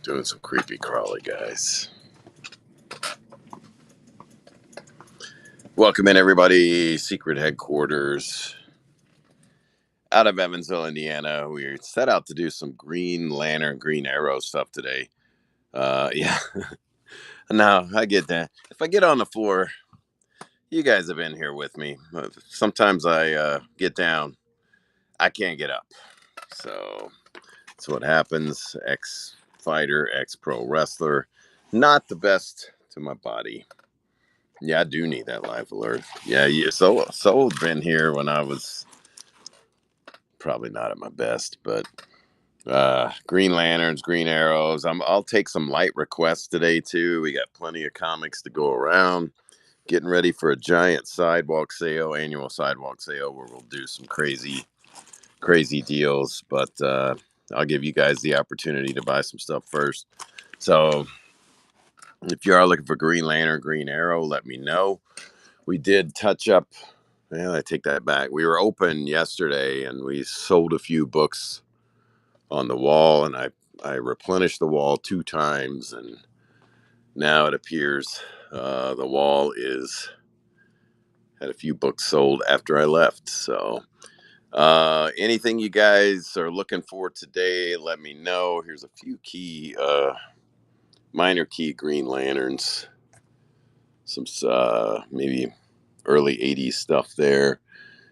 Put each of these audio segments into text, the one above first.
Doing some creepy crawly, guys. Welcome in, everybody. Secret headquarters out of Evansville, Indiana. We set out to do some Green Lantern, Green Arrow stuff today. Yeah. Now, I get that. If I get on the floor, you guys have been here with me. Sometimes I get down. I can't get up. So that's what happens. Ex-fighter, ex-pro wrestler. Not the best to my body. Yeah, I do need that life alert. Yeah, Soul been here when I was probably not at my best, but Green Lanterns, Green Arrows. I'll take some light requests today too. We got plenty of comics to go around. Getting ready for a giant sidewalk sale, annual sidewalk sale, where we'll do some crazy deals. But I'll give you guys the opportunity to buy some stuff first. So if you are looking for Green Lantern, Green Arrow, let me know. We did touch up. Well, I take that back. We were open yesterday and we sold a few books on the wall, and I replenished the wall 2 times, and now it appears the wall had a few books sold after I left. So anything you guys are looking for today, let me know. Here's a few key minor key Green Lanterns, some maybe early 80s stuff there.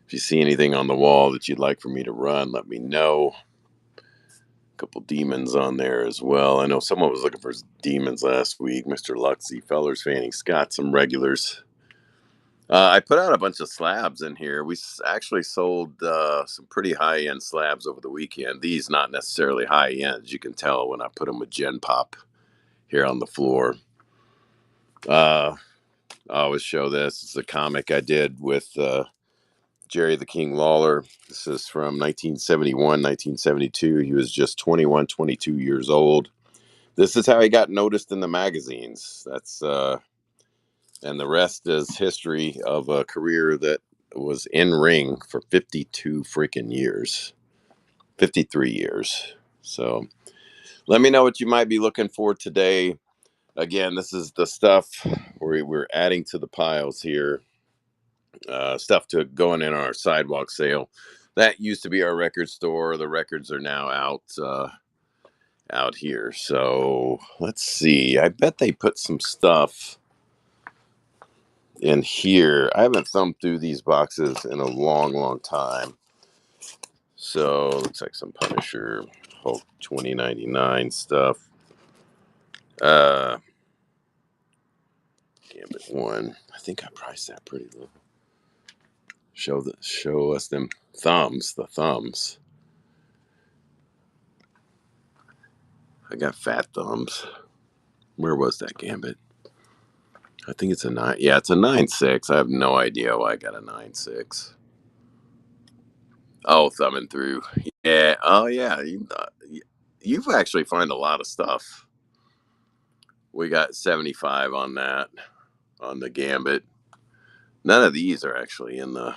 If you see anything on the wall that you'd like for me to run, let me know. A couple demons on there as well. I know someone was looking for demons last week. Mr. Luxy, Fellers, Fanning Scott, some regulars. I put out a bunch of slabs in here. We actually sold some pretty high-end slabs over the weekend. These not necessarily high-end, as you can tell when I put them with Gen Pop here on the floor. I always show this. It's a comic I did with Jerry the King Lawler. This is from 1971, 1972. He was just 21, 22 years old. This is how he got noticed in the magazines. That's and the rest is history of a career that was in ring for 52 freaking years. 53 years. So let me know what you might be looking for today. Again, this is the stuff we're adding to the piles here. Stuff to going in our sidewalk sale. That used to be our record store. The records are now out here. So let's see. I bet they put some stuff in here. I haven't thumbed through these boxes in a long time. So looks like some Punisher Hulk 2099 stuff. Gambit 1. I think I priced that pretty low. Show us them thumbs, the thumbs. I got fat thumbs. Where was that Gambit? I think it's a 9. Yeah, it's a 9.6. I have no idea why I got a 9.6. Oh, thumbing through. Yeah. Oh, yeah. You've actually find a lot of stuff. We got 75 on that, on the Gambit. None of these are actually in the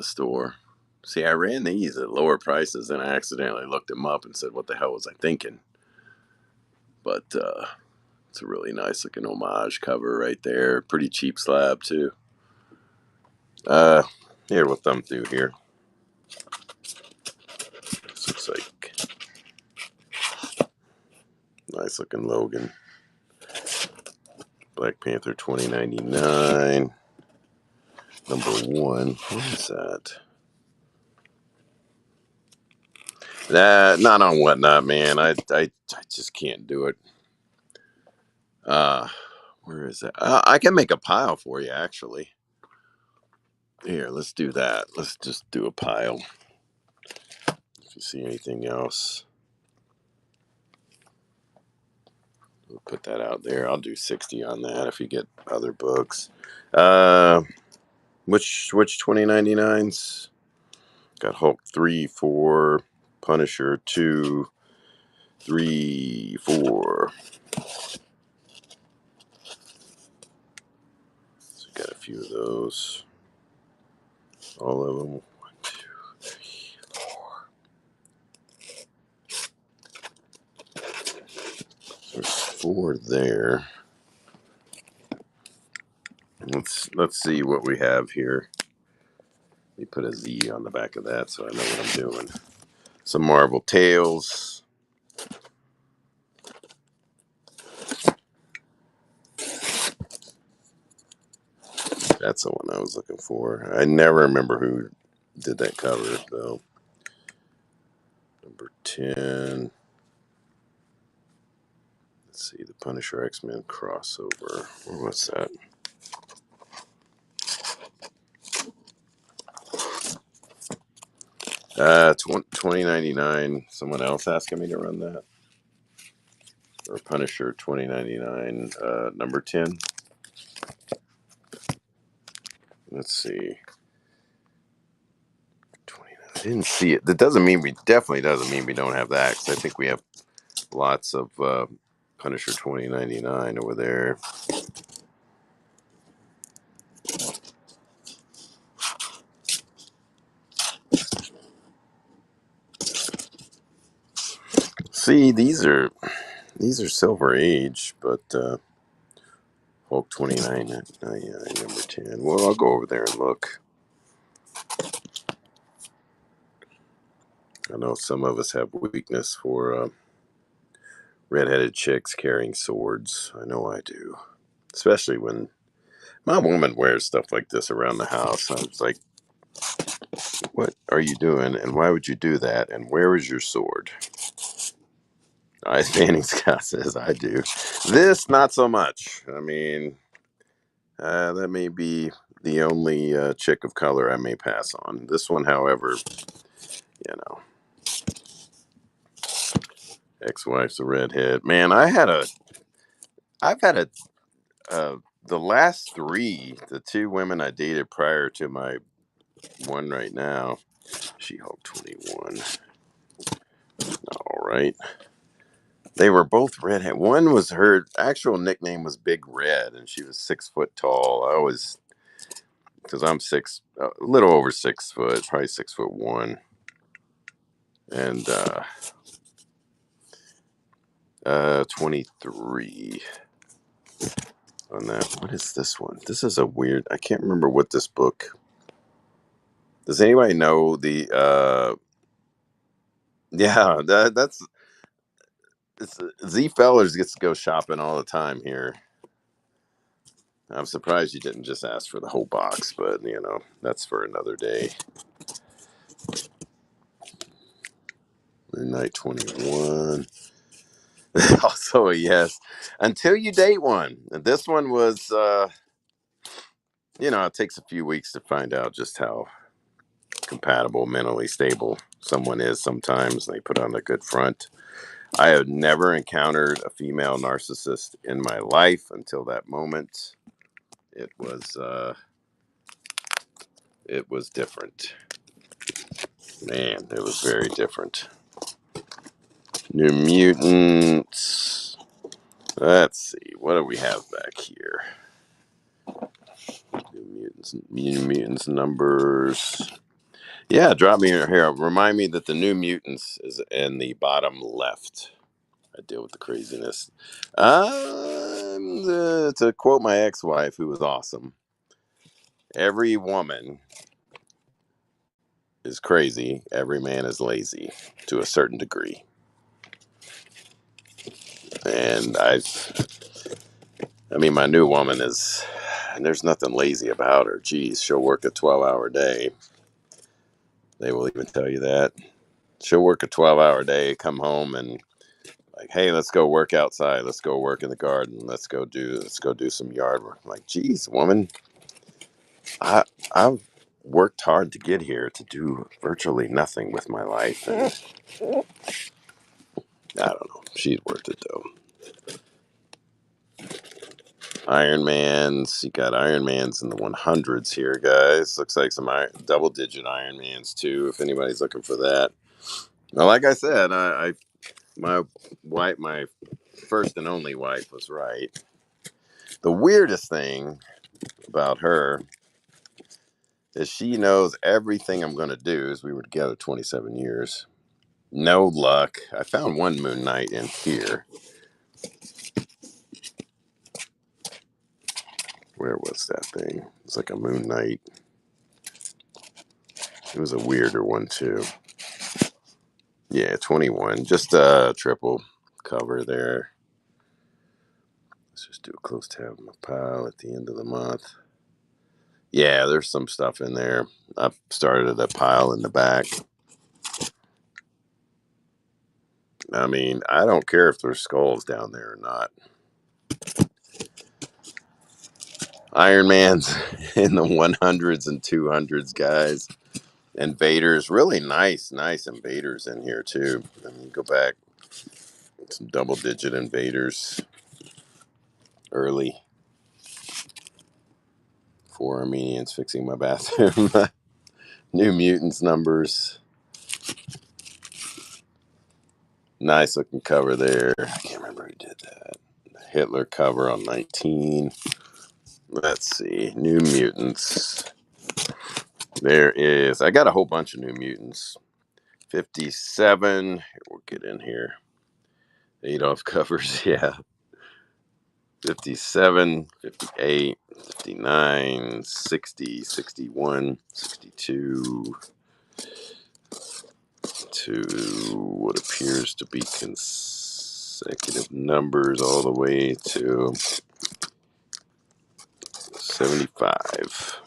store. See, I ran these at lower prices and I accidentally looked them up and said, what the hell was I thinking? But it's a really nice looking homage cover right there. Pretty cheap slab too. Here, we'll thumb through here. This looks like nice looking Logan. Black Panther 2099. Number 1. What is that? Not on Whatnot, man. I just can't do it. Where is that? I can make a pile for you, actually. Here, let's do that. Let's just do a pile. If you see anything else, we'll put that out there. I'll do 60 on that if you get other books. Which 2099s? Got Hulk 3, 4, Punisher 2, 3, 4. So got a few of those. All of them. 1, 2, 3, 4. 4 there. Let's see what we have here. Let me put a Z on the back of that so I know what I'm doing. Some Marvel Tales. That's the one I was looking for. I never remember who did that cover, though. Number 10. Let's see, the Punisher X-Men crossover. Where was that? Uh, 2099. Someone else asking me to run that? Or Punisher 2099, number 10. Let's see. 29. I didn't see it. That doesn't mean definitely doesn't mean we don't have that, because I think we have lots of Punisher 2099 over there. See, these are Silver Age, but Hulk 2999, number 10. Well, I'll go over there and look. I know some of us have weakness for redheaded chicks carrying swords. I know I do. Especially when my woman wears stuff like this around the house. I was like, what are you doing? And why would you do that? And where is your sword? Ice Fanning Scott says, I do. This, not so much. I mean, that may be the only chick of color I may pass on. This one, however, you know, ex-wife's a redhead. Man, I've had the last 3, the 2 women I dated prior to my one right now, She-Hulk 21. All right. They were both redhead. One was, her actual nickname was Big Red, and she was 6 foot tall. I always, because I'm a little over 6 foot, probably 6'1", and 23 on that. What is this one? This is a weird. I can't remember what this book. Does anybody know the? Yeah, that's. Z Fellers gets to go shopping all the time here. I'm surprised you didn't just ask for the whole box, but that's for another day. Midnight 21. Also, yes. Until you date one. And this one was, it takes a few weeks to find out just how compatible, mentally stable someone is sometimes. They put on a good front. I have never encountered a female narcissist in my life until that moment. It was different. Man, it was very different. New Mutants. Let's see. What do we have back here? New Mutants numbers. Yeah, drop me here. Remind me that the New Mutants is in the bottom left. I deal with the craziness. To quote my ex-wife, who was awesome, every woman is crazy. Every man is lazy to a certain degree. And my new woman is, and there's nothing lazy about her. Geez, she'll work a 12-hour day. They will even tell you that. She'll work a 12-hour day, come home, and like, hey, let's go work outside. Let's go work in the garden. Let's go do some yard work. I'm like, geez, woman, I've worked hard to get here to do virtually nothing with my life. And I don't know. She's worth it, though. Iron Mans. You got Iron Mans in the 100s here, guys. Looks like some double-digit Iron Mans, too, if anybody's looking for that. Now, like I said, my first and only wife was right. The weirdest thing about her is she knows everything I'm going to do, as we were together 27 years. No luck. I found one Moon Knight in here. Where was that thing? It's like a Moon Knight. It was a weirder one too. Yeah, 21. Just a triple cover there. Let's just do a close tab on my pile at the end of the month. Yeah, there's some stuff in there. I've started a pile in the back. I mean, I don't care if there's skulls down there or not. Iron Man's in the 100s and 200s, guys. Invaders, really nice invaders in here too. Let me go back. Some double-digit invaders. Early. 4 Armenians fixing my bathroom. New Mutants numbers. Nice looking cover there. I can't remember who did that. Hitler cover on 19. Let's see. New Mutants. There is. I got a whole bunch of New Mutants. 57. Here, we'll get in here. Adolf covers. Yeah. 57, 58, 59, 60, 61, 62. To what appears to be consecutive numbers all the way to 75.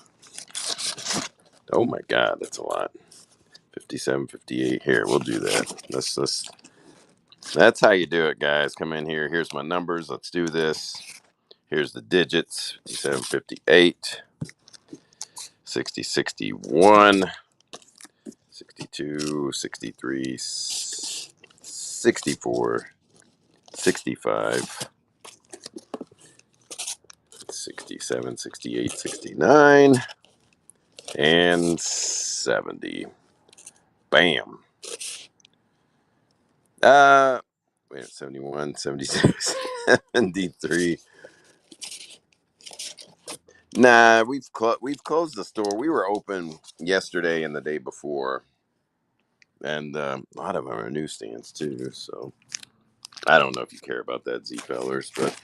Oh my God, that's a lot. 57, 58. Here, we'll do that. That's how you do it, guys. Come in here. Here's my numbers. Let's do this. Here's the digits. 57, 58. 60, 61. 62, 63, 64, 65. 67, 68, 69, and 70. Bam. Wait, 71, 72, 73. Nah, we've closed the store. We were open yesterday and the day before, and a lot of them are newsstands too. So I don't know if you care about that, Z fellers, but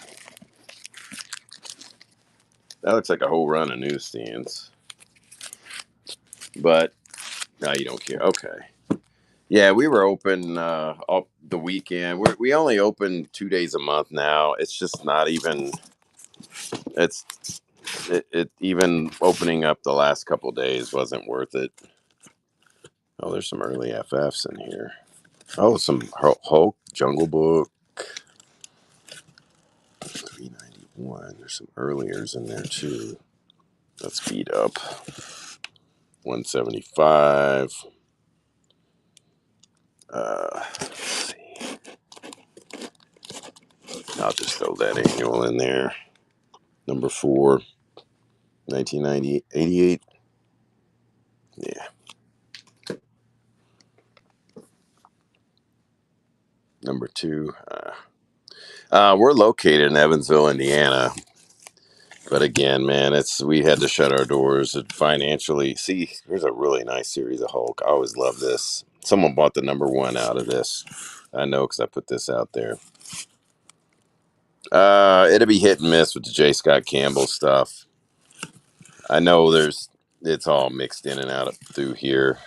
that looks like a whole run of newsstands. But no, you don't care. Okay. Yeah, we were open all the weekend. We only open 2 days a month now. It's just not even. It's it even opening up the last couple days wasn't worth it. Oh, there's some early FFs in here. Oh, some Hulk Jungle Book. 391. There's some earliers in there too. Let's speed up. 175. Let's see. I'll just throw that annual in there. Number 4. 1990, 88. Yeah. Number 2. We're located in Evansville, Indiana. But again, man, we had to shut our doors and financially. See, here's a really nice series of Hulk. I always love this. Someone bought the number 1 out of this. I know because I put this out there. It'll be hit and miss with the J. Scott Campbell stuff. I know it's all mixed in and out through here.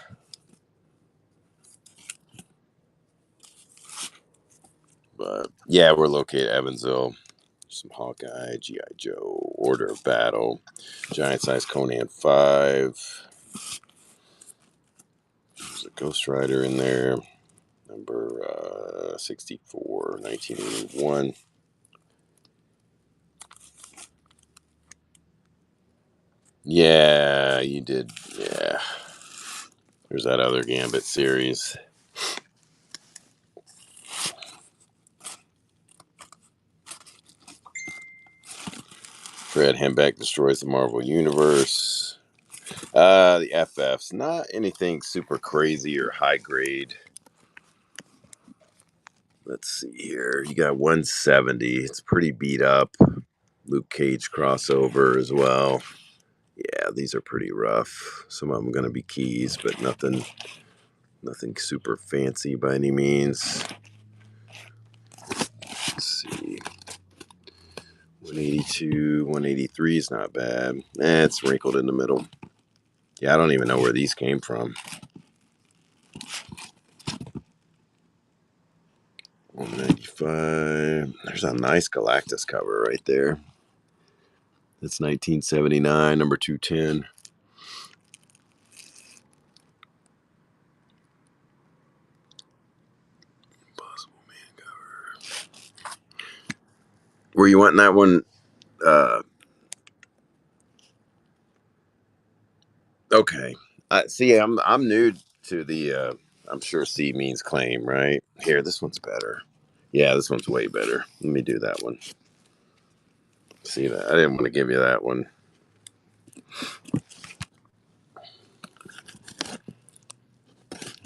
But yeah, we're located in Evansville. Some Hawkeye, G.I. Joe, Order of Battle, Giant Size Conan 5. There's a Ghost Rider in there. Number 64, 1981. Yeah, you did. Yeah. There's that other Gambit series. Fred Hembeck destroys the Marvel Universe. The FFs, not anything super crazy or high grade. Let's see here. You got 170. It's pretty beat up. Luke Cage crossover as well. Yeah, these are pretty rough. Some of them going to be keys, but nothing super fancy by any means. Let's see. 182, 183 is not bad. It's wrinkled in the middle. Yeah, I don't even know where these came from. 195. There's a nice Galactus cover right there. That's 1979, number 210. Possible Man cover. Were you wanting that one? Okay. See, I'm new to the. I'm sure C means claim, right? Here, this one's better. Yeah, this one's way better. Let me do that one. See that? I didn't want to give you that one.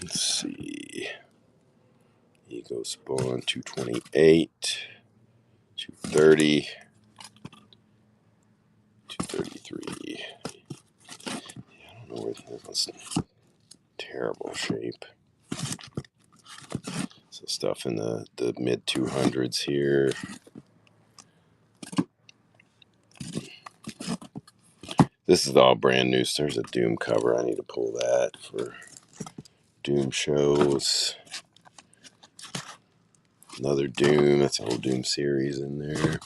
Let's see. Ego Spawn 228, 230, 233. I don't know where that was. Terrible shape. So stuff in the mid 200s here. This is all brand new. So there's a Doom cover. I need to pull that for Doom shows. Another Doom. That's a whole Doom series in there.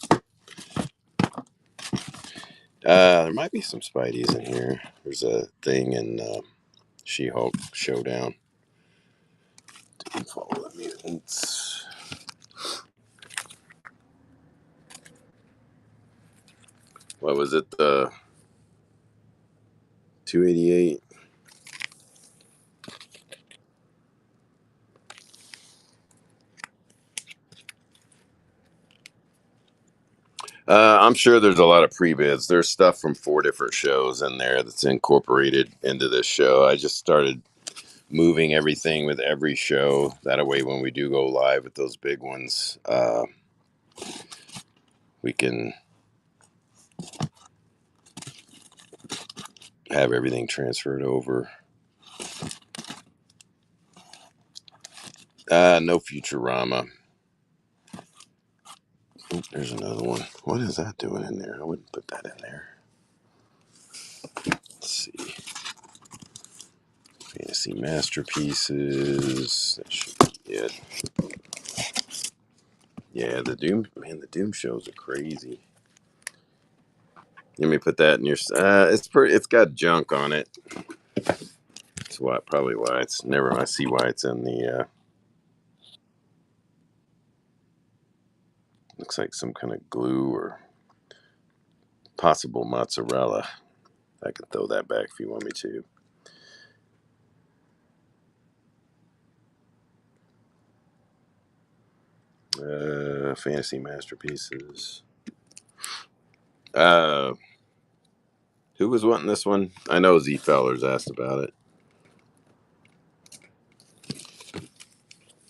There might be some Spideys in here. There's a thing in She-Hulk Showdown. Didn't follow the mutants. What was it? The 288. I'm sure there's a lot of pre-bids. There's stuff from 4 different shows in there that's incorporated into this show. I just started moving everything with every show. That way, when we do go live with those big ones, we can have everything transferred over. No Futurama. Oh, there's another one. What is that doing in there? I wouldn't put that in there. Let's see. Fantasy Masterpieces. That should be it. Yeah, the Doom shows are crazy. Let me put that in your. It's pretty. It's got junk on it. That's probably why it's never. I see why it's in the. Looks like some kind of glue or possible mozzarella. I can throw that back if you want me to. Fantasy Masterpieces. Who was wanting this one? I know Z Fellers asked about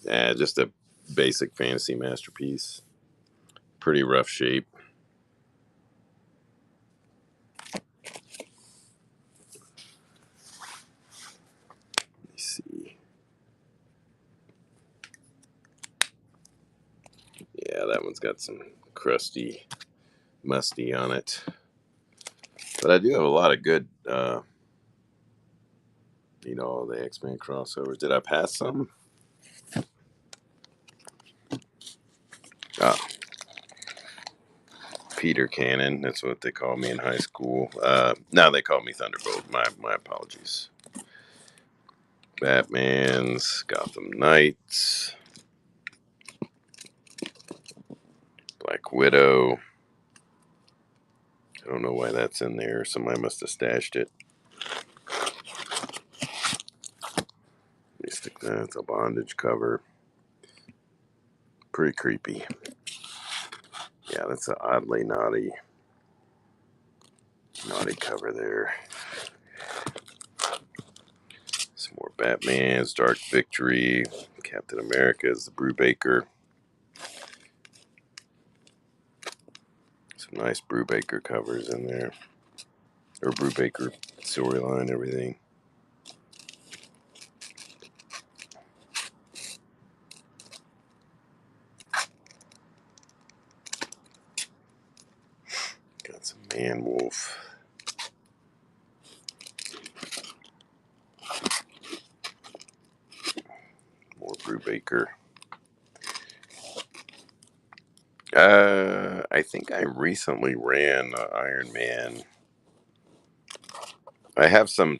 it. Just a basic fantasy masterpiece. Pretty rough shape. Let me see. Yeah, that one's got some crusty, musty on it. But I do have a lot of good, the X-Men crossovers. Did I pass some? Oh, Peter Cannon. That's what they called me in high school. Now they call me Thunderbolt. My apologies. Batman's, Gotham Knights, Black Widow. I don't know why that's in there. Somebody must have stashed it. Let me stick that. It's a bondage cover. Pretty creepy. Yeah, that's an oddly naughty cover there. Some more Batman's, Dark Victory, Captain America's, the Brubaker. Some nice Brubaker covers in there. Or Brubaker storyline, everything. Dan Wolf. More Brubaker. I think I recently ran Iron Man. I have some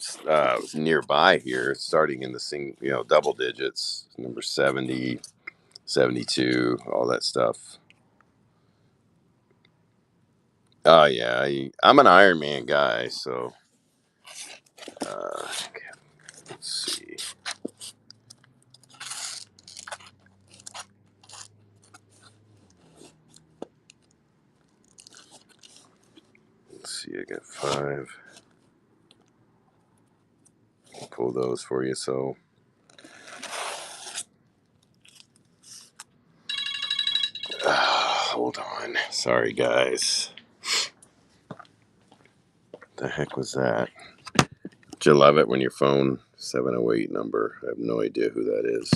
nearby here, starting in the double digits, number 70, 72, all that stuff. Oh yeah, I'm an Iron Man guy, so let's see. Let's see, I got 5. I'll pull those for you. So, hold on. Sorry, guys. The heck was that? Did you love it when your phone 708 number? I have no idea who that is.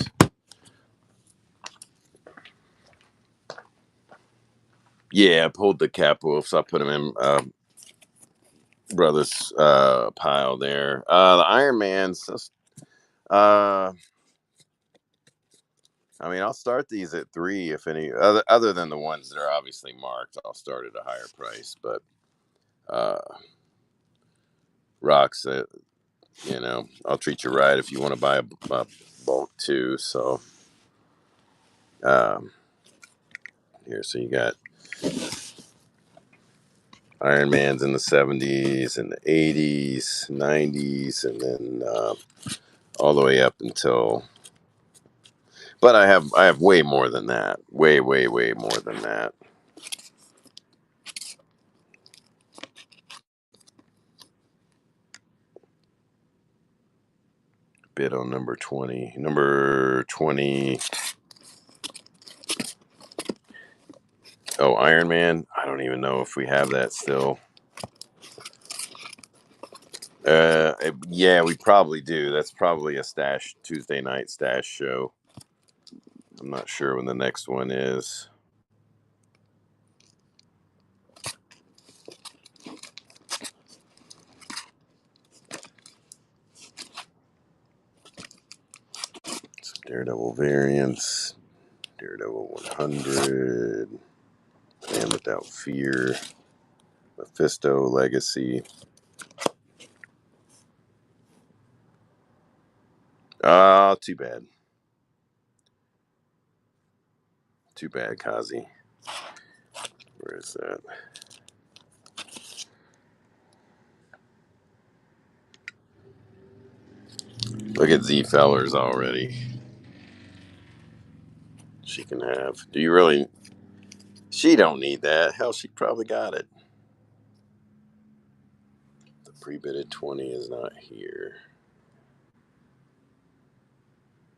Yeah, I pulled the Cap Wolves. I put them in brother's pile there. The Iron Man's. Uh, I mean, I'll start these at 3 if any. Other than the ones that are obviously marked, I'll start at a higher price. But rocks, I'll treat you right if you want to buy a bulk too. So here, so you got Iron Man's in the 70s and the 80s, 90s, and then all the way up until. But I have way more than that. Way, way, way more than that. Bid on number 20. Number 20. Oh, Iron Man. I don't even know if we have that still. Yeah, we probably do. That's probably a Tuesday night stash show. I'm not sure when the next one is. Some Daredevil variants. Daredevil 100. Man Without Fear. Mephisto Legacy. Too bad. Too bad, Kazi. Where is that? Look at Z Fellers already. She can have. Do you really? She don't need that. Hell, she probably got it. The pre-bidded 20 is not here.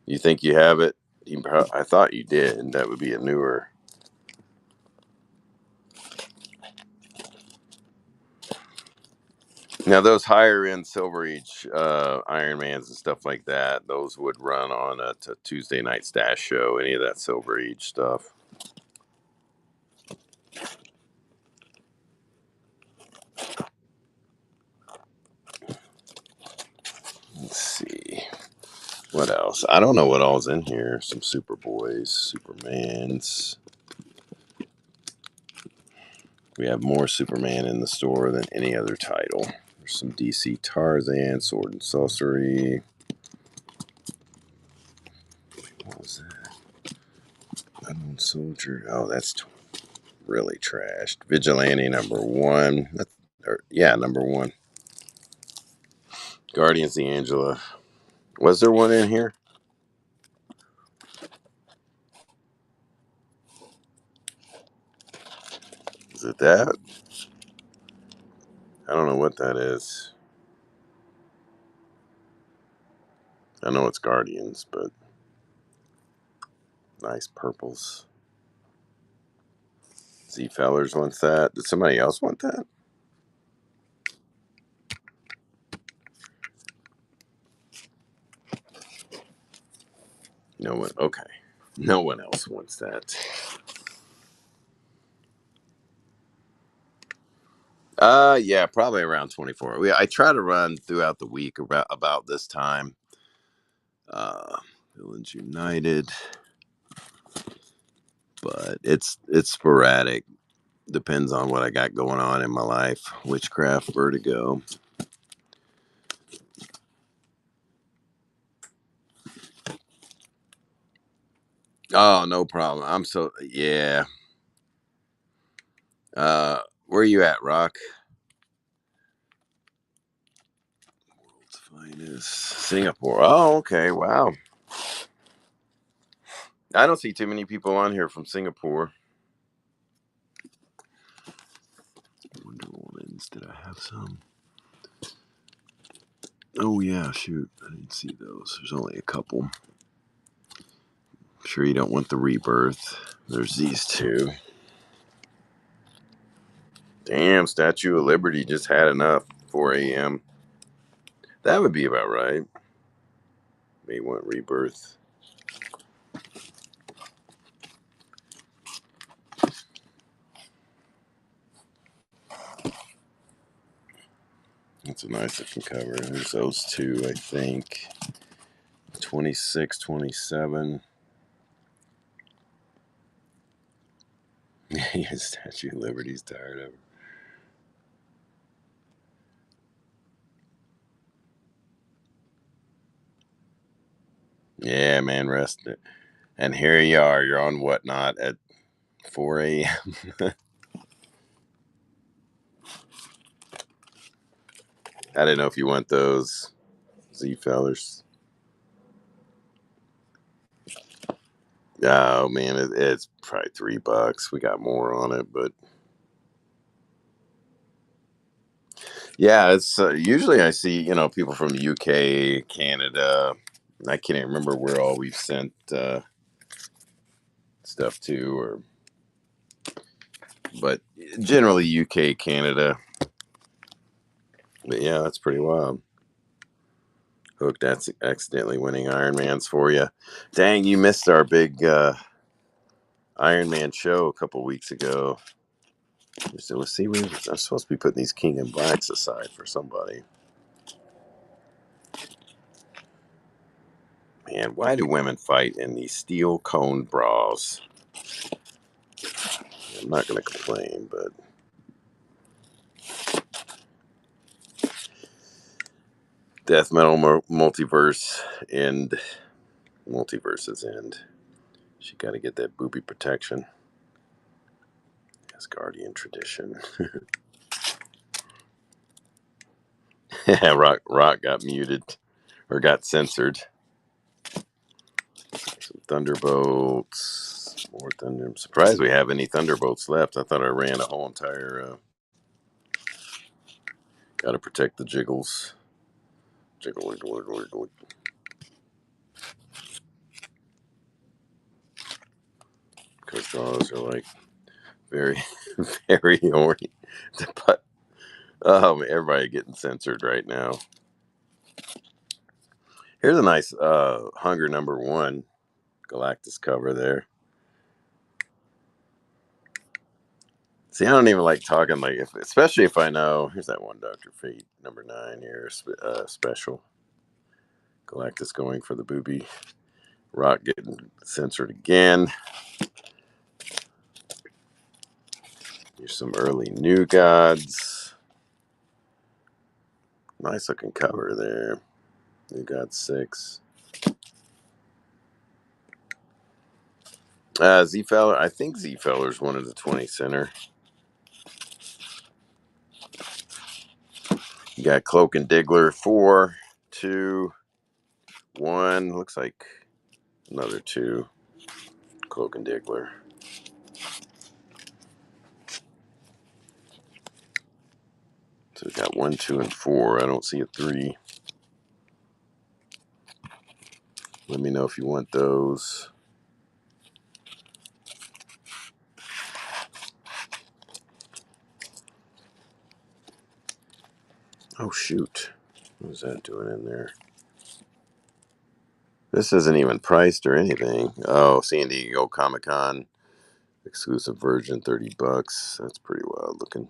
You think you have it? I thought you did, and that would be a newer. Now, those higher end Silver Age Iron Mans and stuff like that, those would run on a Tuesday night stash show, any of that Silver Age stuff. Let's see. What else? I don't know what all's in here. Some Superboys, Supermans. We have more Superman in the store than any other title. There's some DC Tarzan, Sword and Sorcery. What was that? Unknown Soldier. Oh, that's really trashed. Vigilante number 1. Number 1. Guardians of the Angela. Was there one in here? Is it that? I don't know what that is. I know it's Guardians, but nice purples. Z Fellers wants that. Did somebody else want that? No one. Okay. No one else wants that. Yeah, probably around 24. I try to run throughout the week about this time. Uh, Villains United, but it's sporadic. Depends on what I got going on in my life. Witchcraft, Vertigo. Oh, no problem. I'm so yeah. Where you at, Rock? World's finest, Singapore. Oh, okay. Wow. I don't see too many people on here from Singapore. Wonder Woman's. Did I have some? Oh yeah, shoot. I didn't see those. There's only a couple. Sure you don't want the rebirth. There's these two. Damn, Statue of Liberty just had enough. 4 a.m. That would be about right. May want rebirth. That's a nice looking cover. There's those two, I think. 26, 27. Yeah, Statue of Liberty's tired of it. Yeah, man, rest it. And here you are. You're on Whatnot at 4 a.m. I didn't know if you want those Z fellers. Oh man, it's probably $3. We got more on it, but yeah, it's usually I see people from the UK, Canada. I can't even remember where all we've sent stuff to, or but generally UK, Canada. But yeah, that's pretty wild. Hook, that's accidentally winning Ironmans for you. Dang, you missed our big Iron Man show a couple weeks ago. So let's see, I'm supposed to be putting these King and Blacks aside for somebody. Man, why do women fight in these steel cone bras? I'm not going to complain, but death metal multiverse end. Multiverses end. She got to get that booby protection. Asgardian tradition. Rock got muted or got censored. Some Thunderbolts. More Thunder. I'm surprised we have any Thunderbolts left. I thought I ran a whole entire. Got to protect the jiggles. Jiggle, wiggle, wiggle, wiggle. Because draws are like very, very horny. But everybody getting censored right now. Here's a nice Hunger #1 Galactus cover there. See, I don't even like talking especially if I know. Here's that one Dr. Fate #9 here, special. Galactus going for the booby. Rock getting censored again. Here's some early New Gods. Nice looking cover there. New Gods 6. Z Feller. I think Z Feller's one of the 20 center. You got Cloak and Diggler 4, 2, 1. Looks like another 2. Cloak and Diggler. So we got 1, 2, and 4. I don't see a 3. Let me know if you want those. Oh shoot. What is that doing in there? This isn't even priced or anything. Oh, San Diego Comic Con exclusive version, $30. That's pretty wild looking.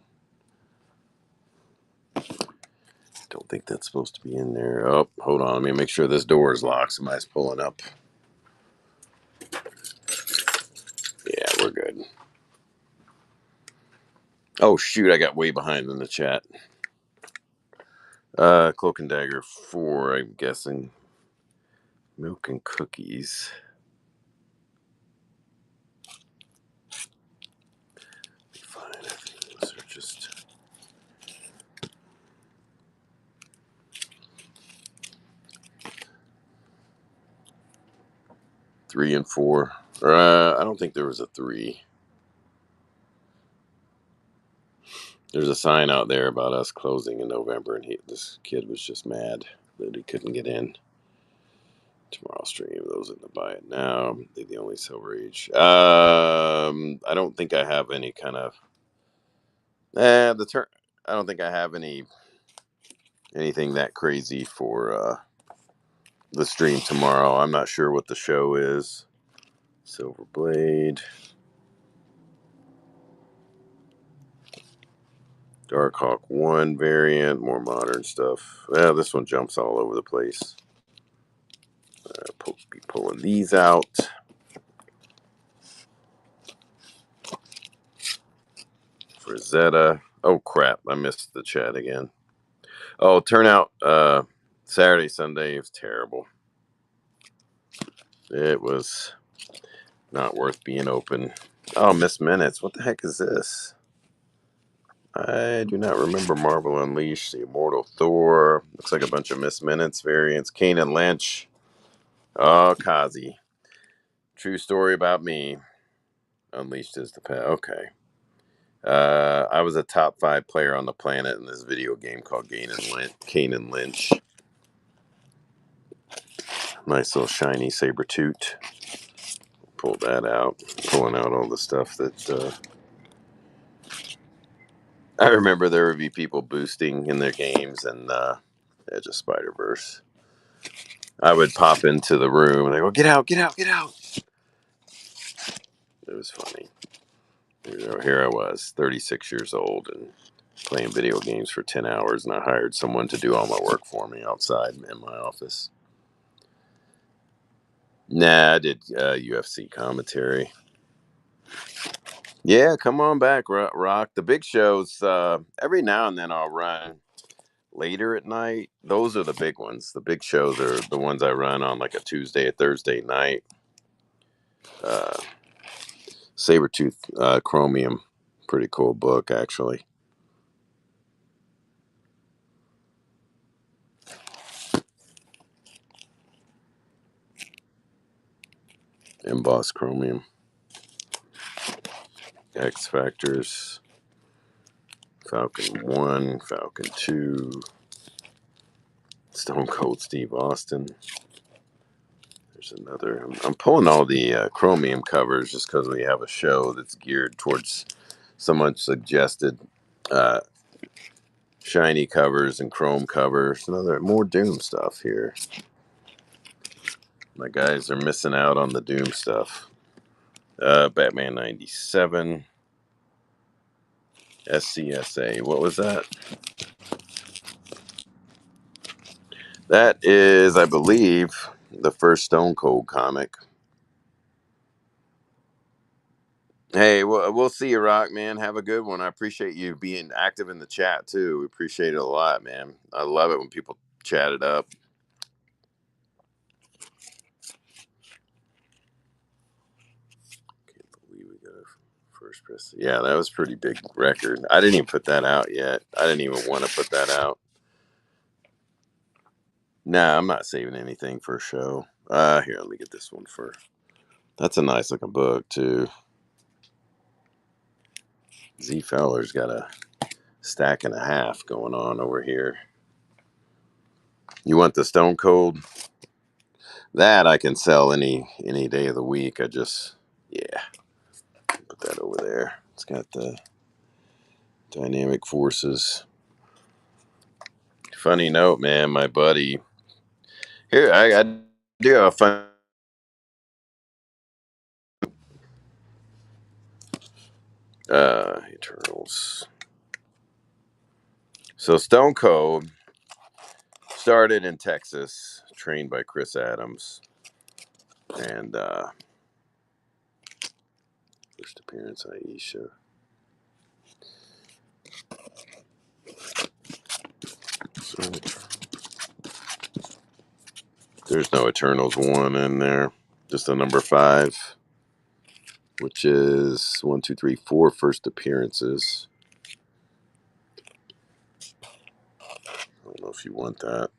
Don't think that's supposed to be in there. Oh, hold on. Let me make sure this door is locked. Somebody's pulling up. Yeah, we're good. Oh, shoot. I got way behind in the chat. Cloak and Dagger 4, I'm guessing. Milk and cookies. Fine. I think those are just... Three and four. I don't think there was a 3. There's a sign out there about us closing in November, and this kid was just mad that he couldn't get in. Tomorrow stream, those in the buy it now. They're the only Silver Age. I don't think I have any kind of I don't think I have anything that crazy for the stream tomorrow. I'm not sure what the show is. Silver Blade, Darkhawk 1 variant, more modern stuff. Yeah, this one jumps all over the place. Be pulling these out. For Zeta. Oh crap, I missed the chat again. Oh, turnout Saturday, Sunday was terrible. It was not worth being open. Oh, Miss Minutes. What the heck is this? I do not remember Marvel Unleashed, the Immortal Thor. Looks like a bunch of Miss Minutes variants. Kane and Lynch. Oh, Kazi. True story about me. Unleashed is the pet. Okay. I was a top 5 player on the planet in this video game called Kane and Lynch. Nice little shiny Sabretooth. Pull that out. Pulling out all the stuff that... I remember there would be people boosting in their games and Edge of Spider-Verse. I would pop into the room and they go, get out, get out, get out. It was funny. Here I was, 36 years old and playing video games for 10 hours, and I hired someone to do all my work for me outside in my office. Nah, I did UFC commentary. Yeah, come on back, Rock. The big shows, every now and then I'll run later at night. Those are the big ones. The big shows are the ones I run on like a Tuesday or Thursday night. Sabretooth Chromium. Pretty cool book, actually. Embossed Chromium. X Factors. Falcon 1, Falcon 2. Stone Cold Steve Austin. There's another. I'm pulling all the Chromium covers just because we have a show that's geared towards someone suggested shiny covers and chrome covers. More Doom stuff here. My guys are missing out on the Doom stuff. Batman 97. SCSA. What was that? That is, I believe, the first Stone Cold comic. Hey, we'll see you, Rock, man. Have a good one. I appreciate you being active in the chat, too. We appreciate it a lot, man. I love it when people chat it up. Can't believe we got a first press. Yeah, that was a pretty big record. I didn't even put that out yet. I didn't even want to put that out. Nah, I'm not saving anything for a show. Here, let me get this one first. That's a nice looking book, too. Z Fowler's got a stack and a half going on over here. You want the Stone Cold? That I can sell any day of the week. Yeah, put that over there. It's got the dynamic forces. Funny note, man, my buddy. Here, I do have a fun. Eternals. So Stone Cold started in Texas, trained by Chris Adams, and first appearance Aisha. So there's no Eternals 1 in there, just a number 5, which is 1, 2, 3, 4 first appearances. I don't know if you want that.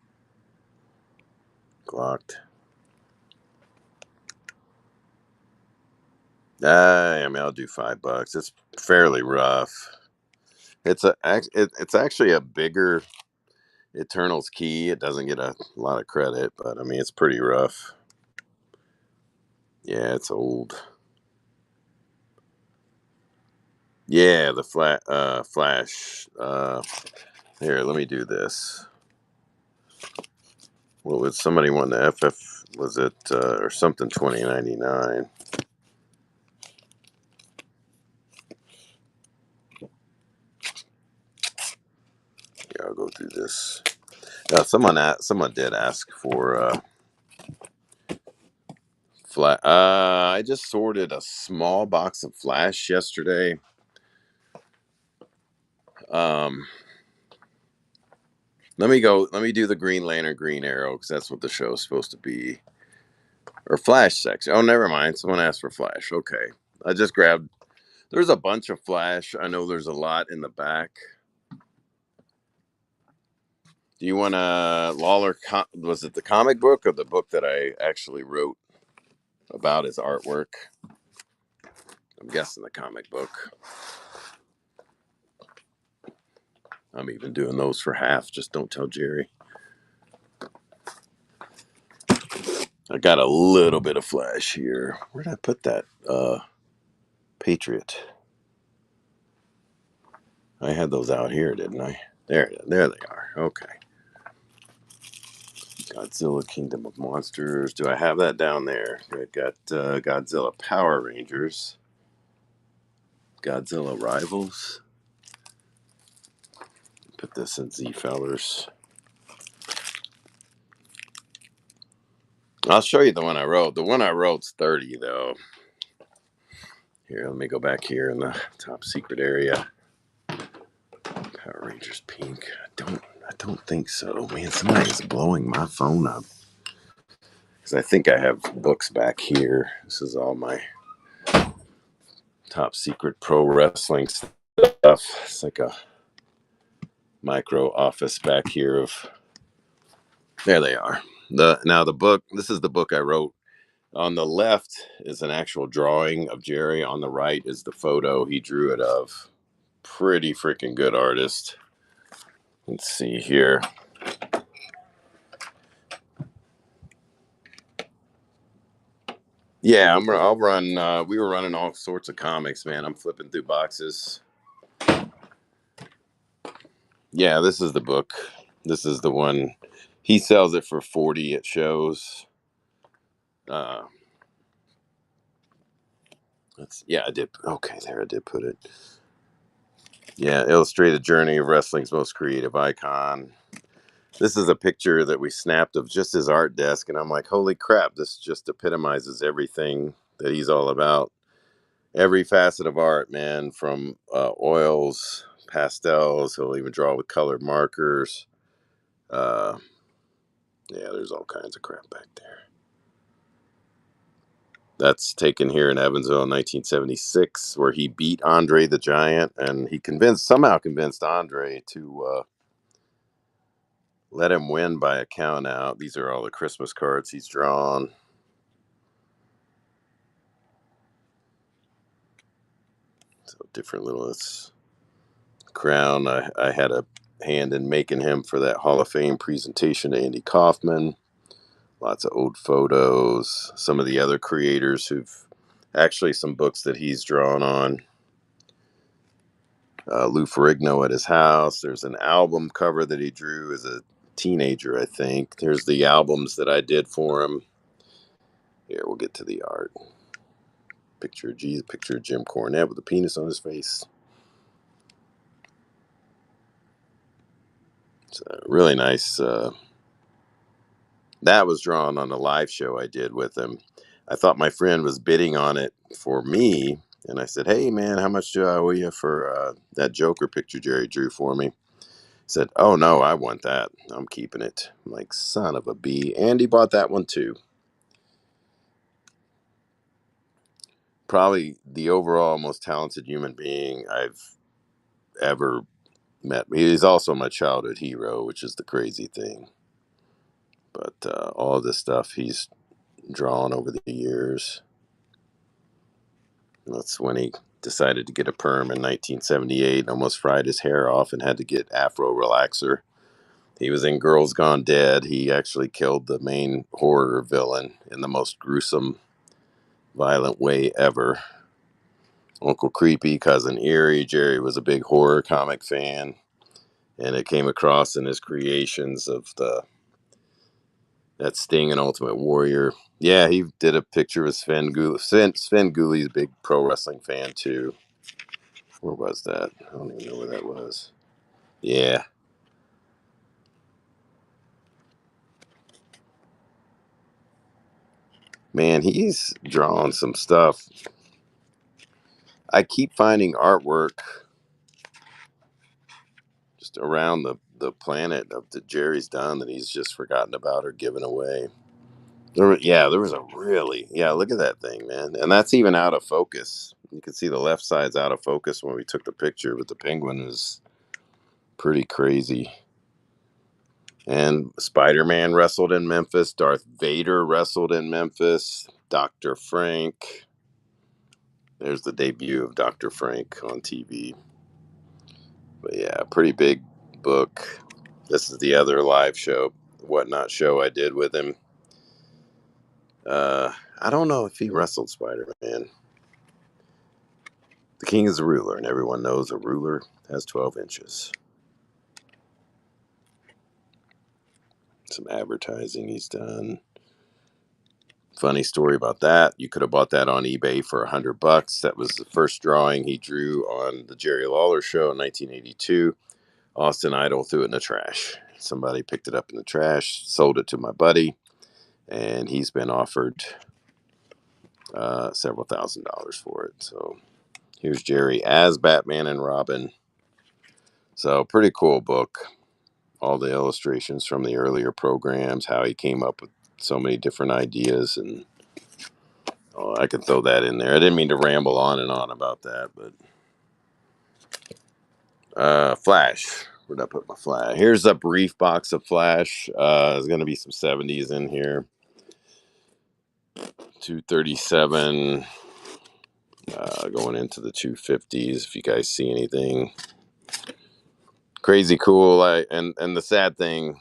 Glocked. I mean, I'll do $5. It's fairly rough. It's actually a bigger Eternals key. It doesn't get a lot of credit, but I mean, it's pretty rough. Yeah, it's old. Yeah, the Flash. Here, let me do this. What was somebody won the FF? Was it or something 2099? Yeah, I'll go through this. Someone did ask for Flash. I just sorted a small box of Flash yesterday. Um, Let me go. Let me do the Green Lantern, Green Arrow, because that's what the show is supposed to be. Or Flash section. Oh, never mind. Someone asked for Flash. Okay, I just grabbed. There's a bunch of Flash. I know there's a lot in the back. Do you want a Lawler? Was it the comic book or the book that I actually wrote about his artwork? I'm guessing the comic book. I'm even doing those for half. Just don't tell Jerry. I got a little bit of Flash here. Where did I put that? Patriot. I had those out here, didn't I? There they are. Okay. Godzilla Kingdom of Monsters. Do I have that down there? I got Godzilla Power Rangers. Godzilla Rivals. Put this in Z Fellers. I'll show you the one I wrote. The one I wrote's 30 though. Here, let me go back here in the top secret area. Power Rangers Pink. I don't think so. Man, somebody's blowing my phone up. Because I think I have books back here. This is all my top secret pro wrestling stuff. It's like a micro office back here of. There they are. The book. This is the book I wrote. On the left is an actual drawing of Jerry. On the right is the photo he drew it of. Pretty freaking good artist. Let's see here. Yeah, I'll run. We were running all sorts of comics, man. I'm flipping through boxes. Yeah, this is the book. This is the one. He sells it for 40 at shows. Uh, I did. Okay, there I did put it. Yeah, illustrated journey of wrestling's most creative icon. This is a picture that we snapped of just his art desk, and I'm like, holy crap! This just epitomizes everything that he's all about. Every facet of art, man, from oils, pastels. He'll even draw with colored markers. Uh, yeah, there's all kinds of crap back there. That's taken here in Evansville in 1976, where he beat Andre the Giant, and he somehow convinced Andre to let him win by a count out. These are all the Christmas cards he's drawn. So different little crown. I had a hand in making him for that Hall of Fame presentation to Andy Kaufman. Lots of old photos. Some of the other creators who've actually some books that he's drawn on. Lou Ferrigno at his house. There's an album cover that he drew as a teenager, I think. There's the albums that I did for him. Here, we'll get to the art. Picture of Jim Cornette with a penis on his face. It's a really nice That was drawn on a live show I did with him. I thought my friend was bidding on it for me, and I said, "Hey, man, how much do I owe you for that Joker picture Jerry drew for me?" He said, "Oh no, I want that. I'm keeping it." I'm like, son of a bee. Andy bought that one too. Probably the overall most talented human being I've ever met. He's also my childhood hero, which is the crazy thing. But all this stuff he's drawn over the years. That's when he decided to get a perm in 1978 and almost fried his hair off and had to get Afro relaxer. He was in Girls Gone Dead. He actually killed the main horror villain in the most gruesome, violent way ever. Uncle Creepy, Cousin Eerie. Jerry was a big horror comic fan, and it came across in his creations of that Sting and Ultimate Warrior. Yeah, he did a picture with Sven Gulli. Sven Gulli's a big pro wrestling fan too. Where was that? I don't even know where that was. Yeah, man, he's drawn some stuff. I keep finding artwork just around the planet of that Jerry's done that he's just forgotten about or given away. There was a really, yeah, look at that thing, man. And that's even out of focus. You can see the left side's out of focus when we took the picture, but the penguin is pretty crazy. And Spider-Man wrestled in Memphis. Darth Vader wrestled in Memphis. Dr. Frank. There's the debut of Dr. Frank on TV. But yeah, pretty big book. This is the other live show, whatnot show I did with him. I don't know if he wrestled Spider-Man. The king is a ruler, and everyone knows a ruler has 12 inches. Some advertising he's done. Funny story about that. You could have bought that on eBay for $100. That was the first drawing he drew on the Jerry Lawler show in 1982. Austin Idol threw it in the trash. Somebody picked it up in the trash, sold it to my buddy, and he's been offered several $1,000s for it. So here's Jerry as Batman and Robin. So pretty cool book. All the illustrations from the earlier programs, how he came up with so many different ideas, and I could throw that in there. I didn't mean to ramble on and on about that, but Flash. Where'd I put my Flash? Here's a brief box of Flash. There's going to be some 70s in here. 237 going into the 250s. If you guys see anything crazy cool, and the sad thing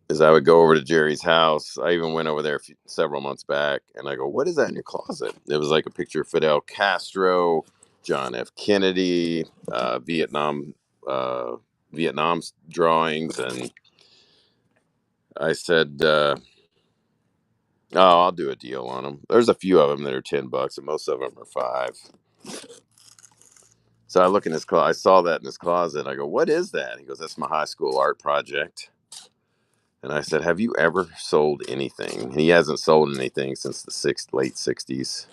is I would go over to Jerry's house. I even went over there several months back, and I go, "What is that in your closet?" It was like a picture of Fidel Castro, John F. Kennedy, uh, Vietnam's drawings, and I said, "Oh, I'll do a deal on them." There's a few of them that are $10, and most of them are 5. So I look in his closet. I saw that in his closet. I go, "What is that?" He goes, "That's my high school art project." And I said, "Have you ever sold anything?" He hasn't sold anything since the late 60s.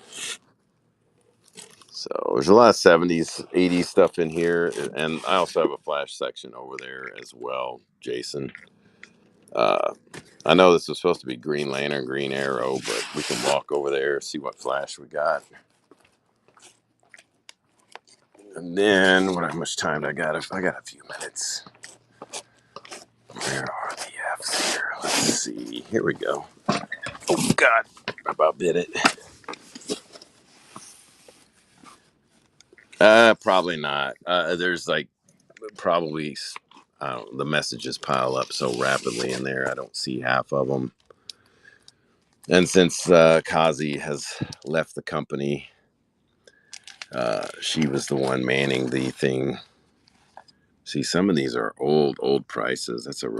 So there's a lot of 70s, 80s stuff in here. And I also have a Flash section over there as well, Jason. Uh, I know this was supposed to be Green Lantern, Green Arrow, but we can walk over there, see what Flash we got. And then, how much time I got? I got a few minutes. Where are the F's here? Let's see. Here we go. Oh, God. I about bit it. Probably not. There's like probably the messages pile up so rapidly in there. I don't see half of them. And since Kazi has left the company, she was the one manning the thing. See, some of these are old prices. That's a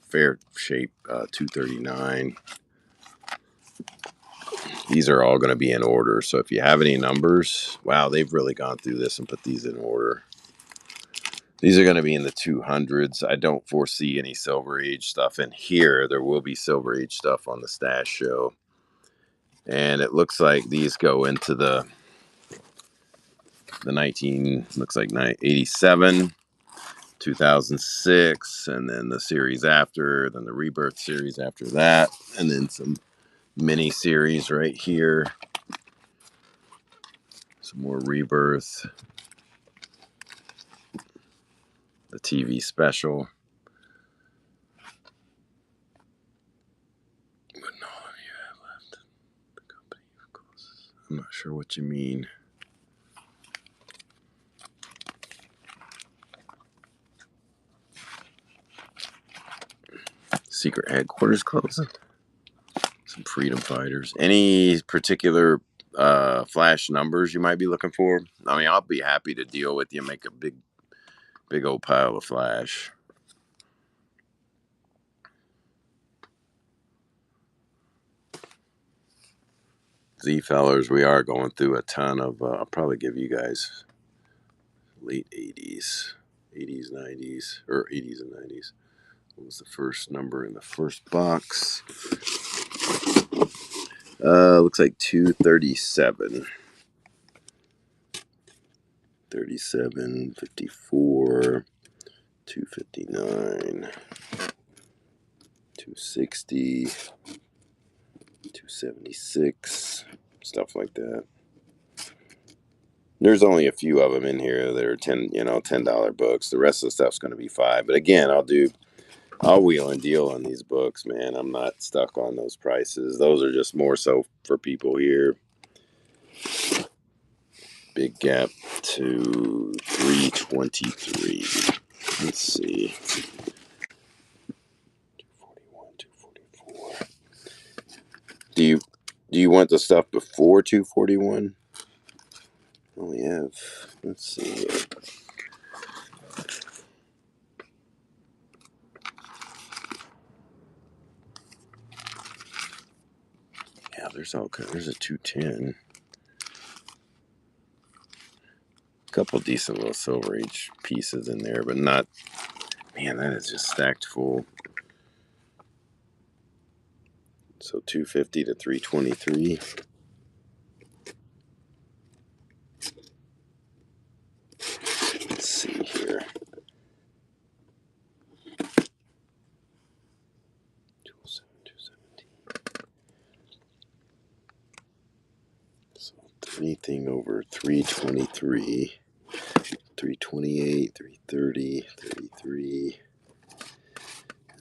fair shape 239. These are all going to be in order. So if you have any numbers, wow, they've really gone through this and put these in order. These are going to be in the 200s. I don't foresee any Silver Age stuff in here. There will be Silver Age stuff on the stash show. And it looks like these go into the 87, 2006, and then the series after, then the Rebirth series after that, and then some mini series right here. Some more Rebirth. The TV special. But no, you have left the company of course. I'm not sure what you mean. Secret headquarters closing. Some freedom fighters. Any particular flash numbers you might be looking for? I mean, I'll be happy to deal with you. Make a big old pile of flash. Z fellers, we are going through a ton of. I'll probably give you guys late 80s, 90s, or 80s and 90s. What was the first number in the first box? Looks like 237. 37, 54, 259, 260, 276, stuff like that. There's only a few of them in here that are $10 books. The rest of the stuff's going to be $5. But again, I'll wheel and deal on these books, man. I'm not stuck on those prices. Those are just more so for people here. Big gap to 323. Let's see. 241, 244. Do you want the stuff before 241? Only have, let's see here. Yeah, there's a 210. A couple decent little Silver Age pieces in there, but not, man, that is just stacked full. So 250 to 323. Let's see here. 207, 217. So anything over 323, 328, 330, 33.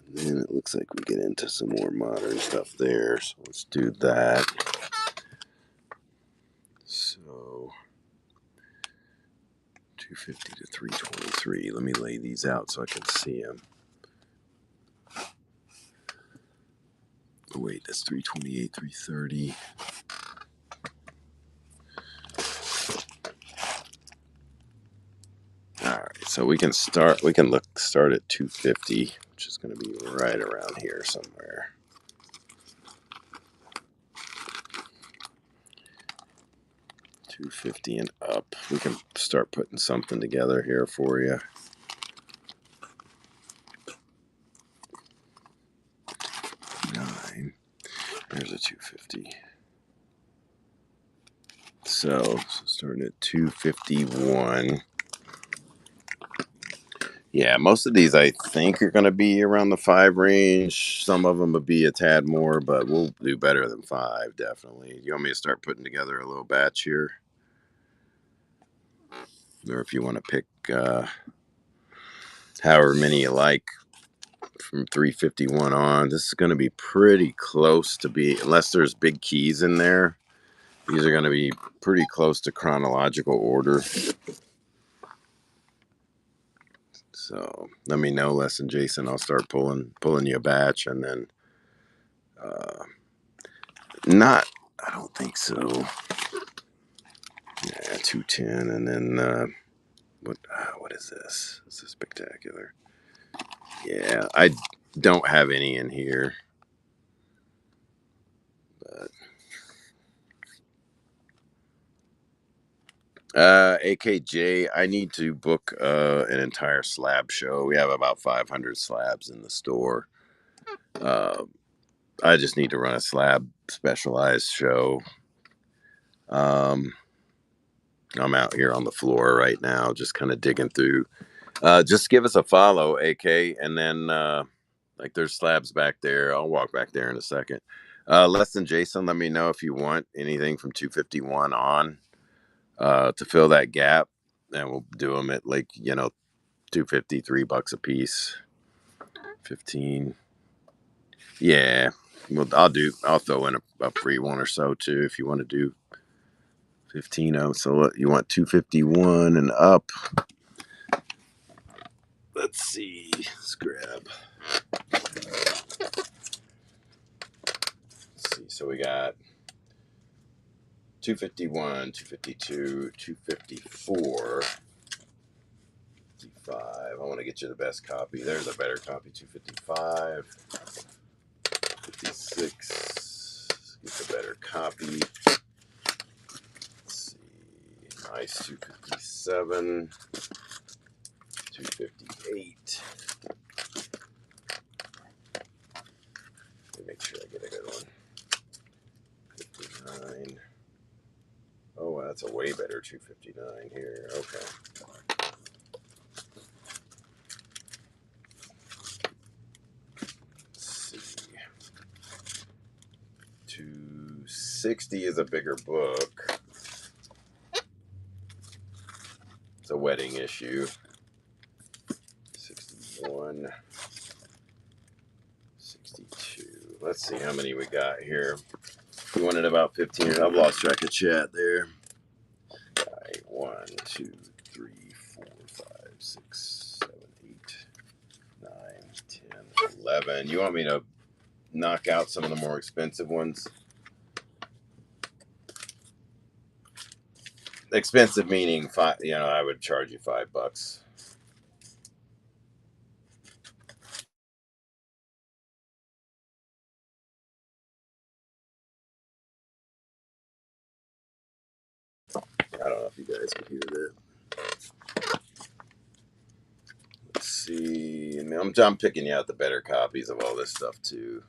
And then it looks like we get into some more modern stuff there. So let's do that. So 250 to 323. Let me lay these out so I can see them. Oh, wait, that's 328, 330. All right, so we can start at 250, which is going to be right around here somewhere. $250 and up. We can start putting something together here for you. There's a 250. So starting at 251. Yeah, most of these I think are going to be around the 5 range. Some of them will be a tad more, but we'll do better than 5, definitely. You want me to start putting together a little batch here? Or if you want to pick however many you like from 351 on, this is going to be pretty close to unless there's big keys in there, these are going to be pretty close to chronological order. So let me know, Les and Jason. I'll start pulling you a batch, and then I don't think so. Yeah, 210, and then what is this? This is spectacular. Yeah, I don't have any in here, but AKJ, I need to book an entire slab show. We have about 500 slabs in the store. Uh, I just need to run a slab specialized show. Um, I'm out here on the floor right now, just kind of digging through. Just give us a follow, AK, and then like there's slabs back there. I'll walk back there in a second. Less than Jason, let me know if you want anything from 251 on to fill that gap, and we'll do them at like 250, $3 a piece, 15. Yeah, well, I'll throw in a free one or so too if you want to do 15 of. So you want 251 and up. Let's see. Let's grab. Let's see. So we got 251, 252, 254, 55. I want to get you the best copy. There's a better copy. 255, 56. Get the better copy. Let's see. Nice 257, 258. Let me make sure I get a good one. 59. Oh, that's a way better 259 here. Okay. Let's see. 260 is a bigger book. It's a wedding issue. 61. 62. Let's see how many we got here. We wanted about 15. I've lost track of chat there. All right, 1, 2, 3, 4, 5, 6, 7, 8, 9, 10, 11. You want me to knock out some of the more expensive ones? Expensive meaning five. I would charge you $5. I don't know if you guys can hear that. Let's see. I'm picking out the better copies of all this stuff too.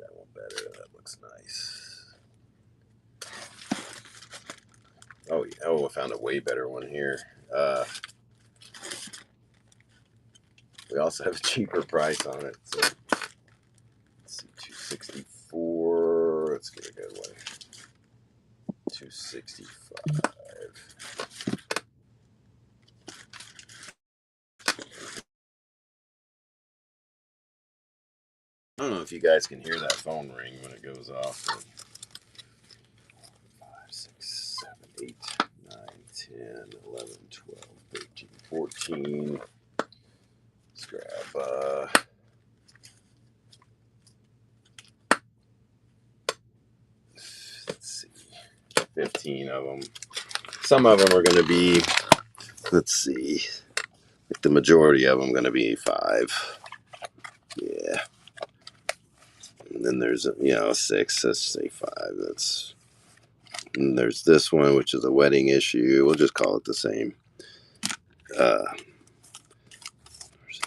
That one better. That looks nice. Oh, yeah. Oh, I found a way better one here. We also have a cheaper price on it. So let's see, 264. Let's get a good one. 265. I don't know if you guys can hear that phone ring when it goes off. 5, 6, 7, 8, 9, 10, 11, 12, 13, 14. Let's grab let's see, 15 of them. Some of them are going to be, let's see, like the majority of them going to be 5. Yeah. And then there's a 6. Let's say 5. And there's this one, which is a wedding issue. We'll just call it the same. Where's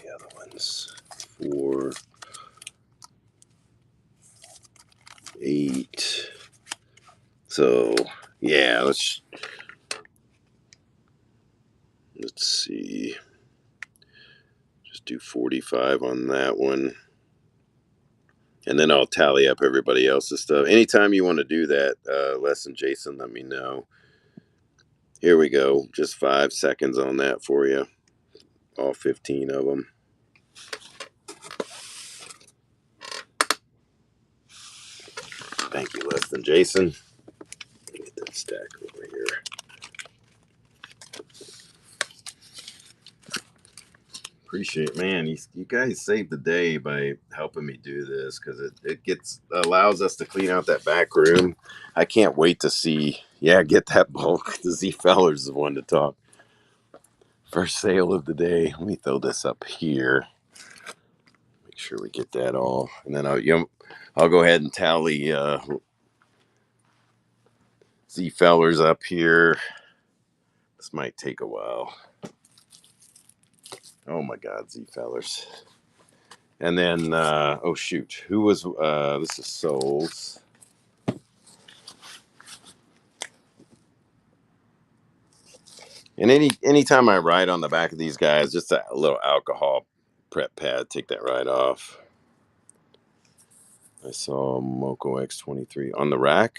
the other ones? 4, 8. So yeah, let's see. Just do 45 on that one. And then I'll tally up everybody else's stuff. Anytime you want to do that, lesson, Jason, let me know. Here we go. Just 5 seconds on that for you. All 15 of them. Thank you, less than Jason. Get that stack over here. Appreciate it, man. You guys saved the day by helping me do this because it allows us to clean out that back room. I can't wait to see. Yeah, get that bulk. The Z Fellers is the one to talk. First sale of the day. Let me throw this up here. Make sure we get that all, and then I'll go ahead and tally Z Fellers up here. This might take a while. Oh my God, Z fellers. And then, oh shoot, who was, this is Souls. And anytime I ride on the back of these guys, just a little alcohol prep pad, take that right off. I saw Moco X23 on the rack.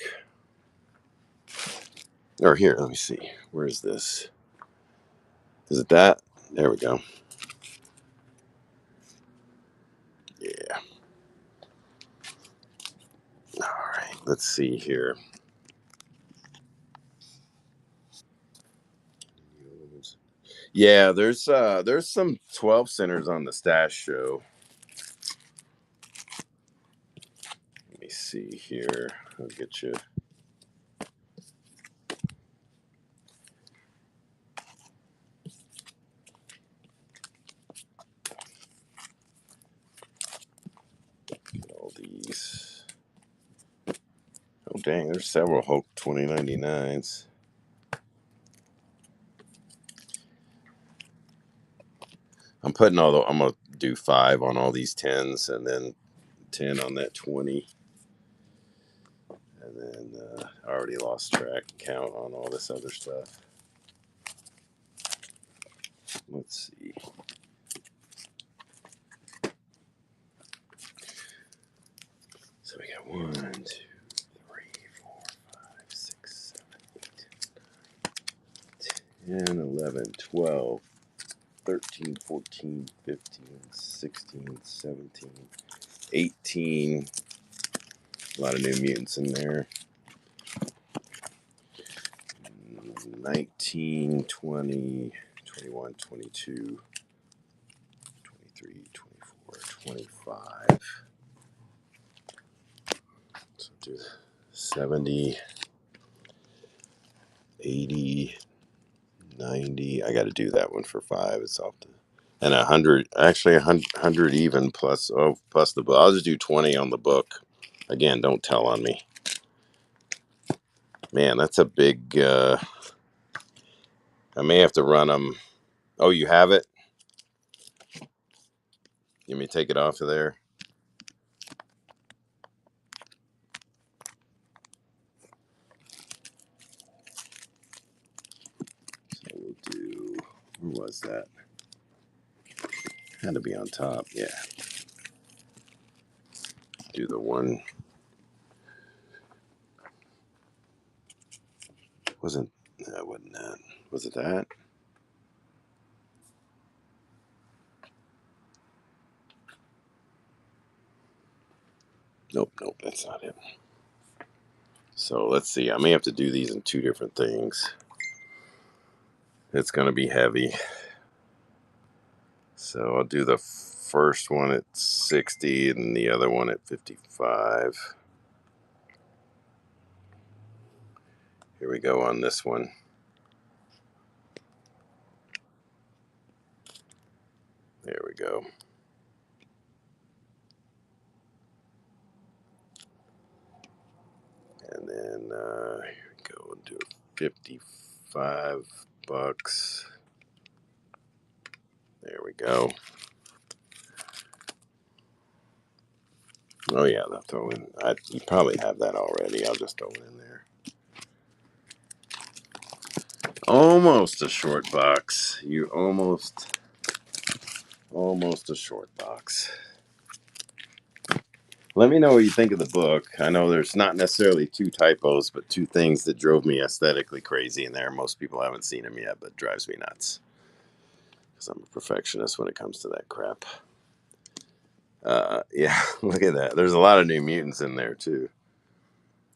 Or here, let me see. Where is this? Is it that? There we go. Yeah. All right. Let's see here. Yeah, there's some 12 centers on the stash show. Let me see here. I'll get you. Get all these. Oh dang, there's several Hulk 2099s. I'm gonna do 5 on all these 10s and then 10 on that 20. And then I already lost track count on all this other stuff. Let's see. So we got 1, 2, 3, 4, 5, 6, 7, 8, 10, 11, 12, 13, 14, 15, 16, 17, 18. A lot of New Mutants in there. 19, 20, 21, 22, 23, 24, 25. So do 70, 80, 90. I got to do that one for 5. It's off the, and 100, actually 100 even plus, plus the book. I'll just do 20 on the book. Again, don't tell on me. Man, that's a big, I may have to run them. Oh, you have it? You may take it off of there. So we'll do, where was that? Had to be on top, yeah. Do the one. Wasn't that? Was it that? Nope, that's not it. So let's see. I may have to do these in 2 different things. It's going to be heavy. So I'll do the first one at 60 and the other one at 55. Here we go on this one. There we go. And then here we go. We'll do $55. There we go. Oh yeah, they'll throw in. You probably have that already. I'll just throw it in there. Almost a short box. You almost a short box. Let me know what you think of the book. I know there's not necessarily 2 typos, but 2 things that drove me aesthetically crazy in there. Most people haven't seen them yet, but drives me nuts. Because I'm a perfectionist when it comes to that crap. Yeah, look at that. There's a lot of New Mutants in there too.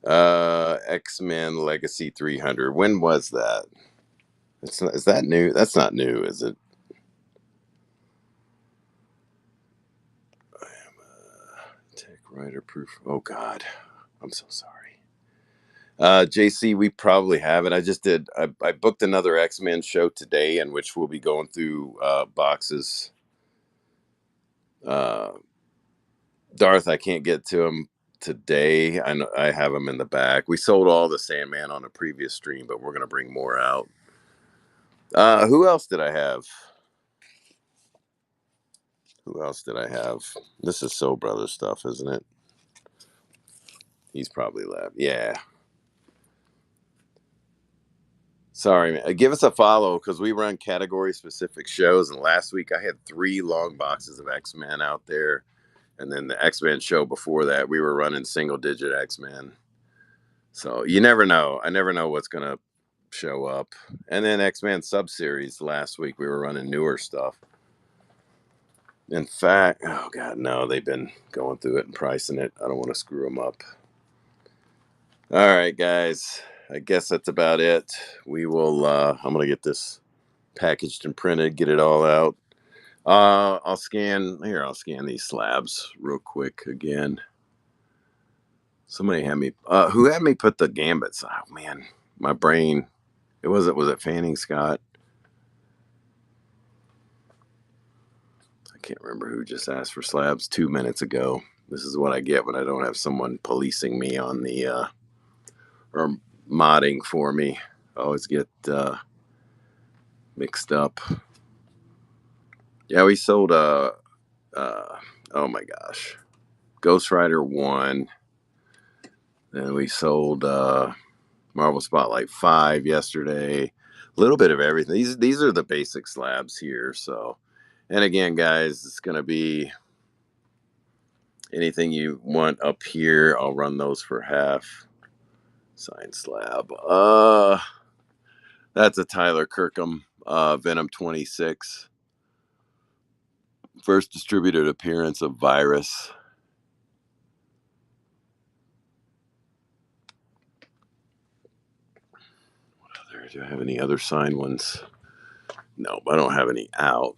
X-Men Legacy 300. When was that? Is that new? That's not new, is it? I am a tech writer proof. Oh God, I'm so sorry. JC, we probably have it. I booked another X-Men show today, in which we'll be going through boxes. Darth, I can't get to them today. I know I have them in the back. We sold all the Sandman on a previous stream, but we're gonna bring more out. Who else did I have? Who else did I have? This is Soul Brother stuff, isn't it? He's probably left. Yeah. Sorry, man. Give us a follow because we run category specific shows. And last week I had 3 long boxes of X Men out there. And then the X Men show before that, we were running single digit X Men. So you never know. I never know what's going to show up. And then X Men sub series last week, we were running newer stuff. In fact, oh God, no, they've been going through it and pricing it. I don't want to screw them up. All right, guys. I guess that's about it. We will, I'm going to get this packaged and printed, get it all out. I'll scan these slabs real quick again. Somebody had me, who had me put the gambits? Oh man, my brain. Was it Fanning Scott? I can't remember who just asked for slabs 2 minutes ago. This is what I get when I don't have someone policing me on the, or modding for me. I always get, mixed up. Yeah, we sold, oh my gosh, Ghost Rider 1. Then we sold, Marvel Spotlight 5 yesterday. A little bit of everything. These are the basic slabs here. So, and again, guys, it's going to be anything you want up here. I'll run those for half. Signed slab. That's a Tyler Kirkham, Venom 26. First distributed appearance of Virus. Do I have any other signed ones? No, I don't have any out.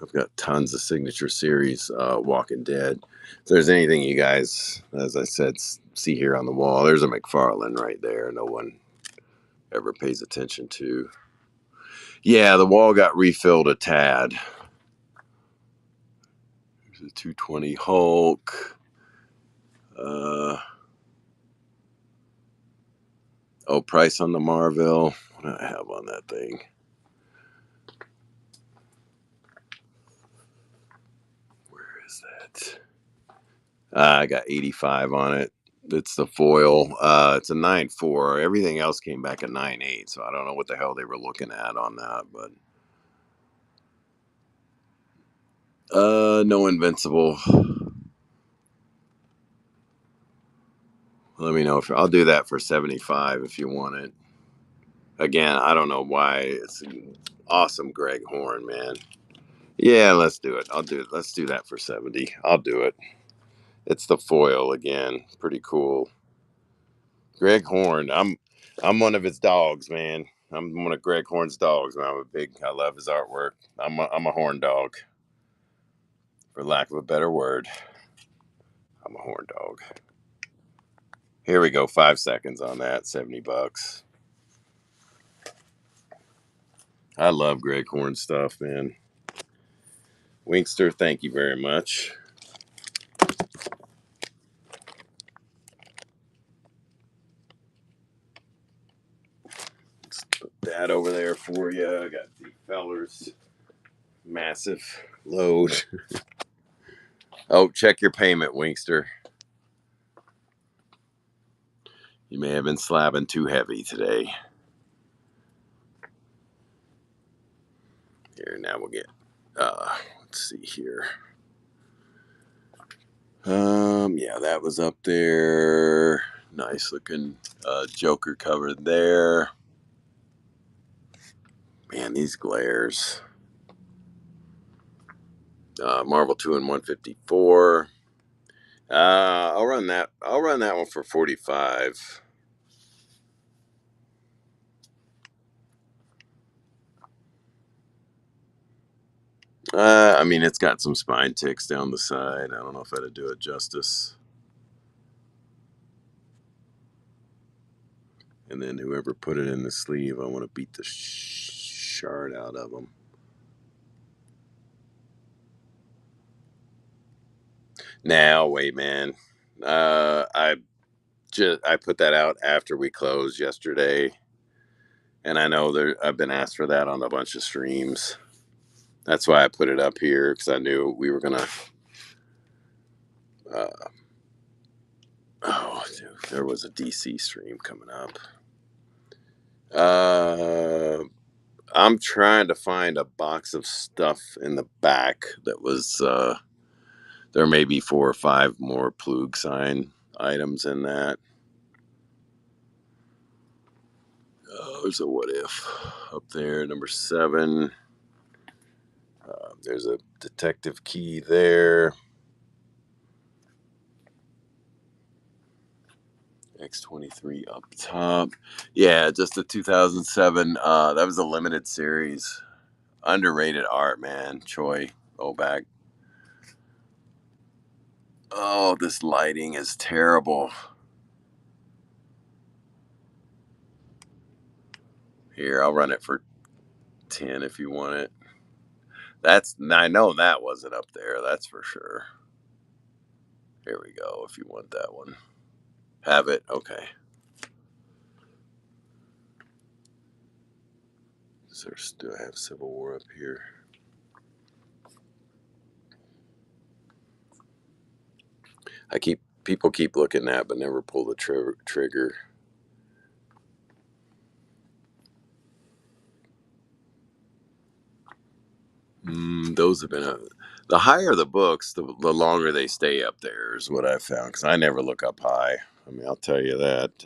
I've got tons of signature series, Walking Dead. If there's anything you guys, as I said, see here on the wall, there's a McFarlane right there. No one ever pays attention to. Yeah, the wall got refilled a tad. There's a 220 Hulk. Price on the Marvel. What do I have on that thing? Where is that? I got 85 on it. It's the foil. It's a 9.4. Everything else came back at 9.8. So I don't know what the hell they were looking at on that, but no Invincible. Let me know if I'll do that for 75 if you want it. Again, I don't know why. It's an awesome Greg Horn, man. Yeah, let's do it. Let's do that for 70. I'll do it. It's the foil again. Pretty cool. Greg Horn. I'm one of his dogs, man. I'm one of Greg Horn's dogs, man. I love his artwork. I'm a horn dog. For lack of a better word. I'm a horn dog. Here we go. 5 seconds on that. $70. I love Greg Horn stuff, man. Winkster, thank you very much. Let's put that over there for you. I got the fellers. Massive load. Oh, check your payment, Winkster. You may have been slabbing too heavy today. Here, now we'll get, let's see here. Yeah, that was up there. Nice looking Joker cover there. Man, these glares. Marvel 2 and 154. I'll run that. I'll run that one for 45. I mean, it's got some spine ticks down the side. I don't know if I would do it justice. And then whoever put it in the sleeve, I want to beat the shard out of them. Now, wait, man. I put that out after we closed yesterday, And I know I've been asked for that on a bunch of streams. That's why I put it up here, because I knew we were gonna. Uh, oh, dude, there was a DC stream coming up. I'm trying to find a box of stuff in the back that was. There may be 4 or 5 more Plug sign items in that. There's a what if up there, number 7. There's a detective key there. X23 up top. Yeah, just a 2007. That was a limited series. Underrated art, man. Choi Obak. Oh, this lighting is terrible. Here, I'll run it for 10 if you want it. I know that wasn't up there. That's for sure. Here we go. If you want that one, have it. Okay. Do I have Civil War up here? People keep looking at, but never pull the trigger. Those have been the higher the books, the longer they stay up there is what I've found. Because I never look up high. I mean, I'll tell you that.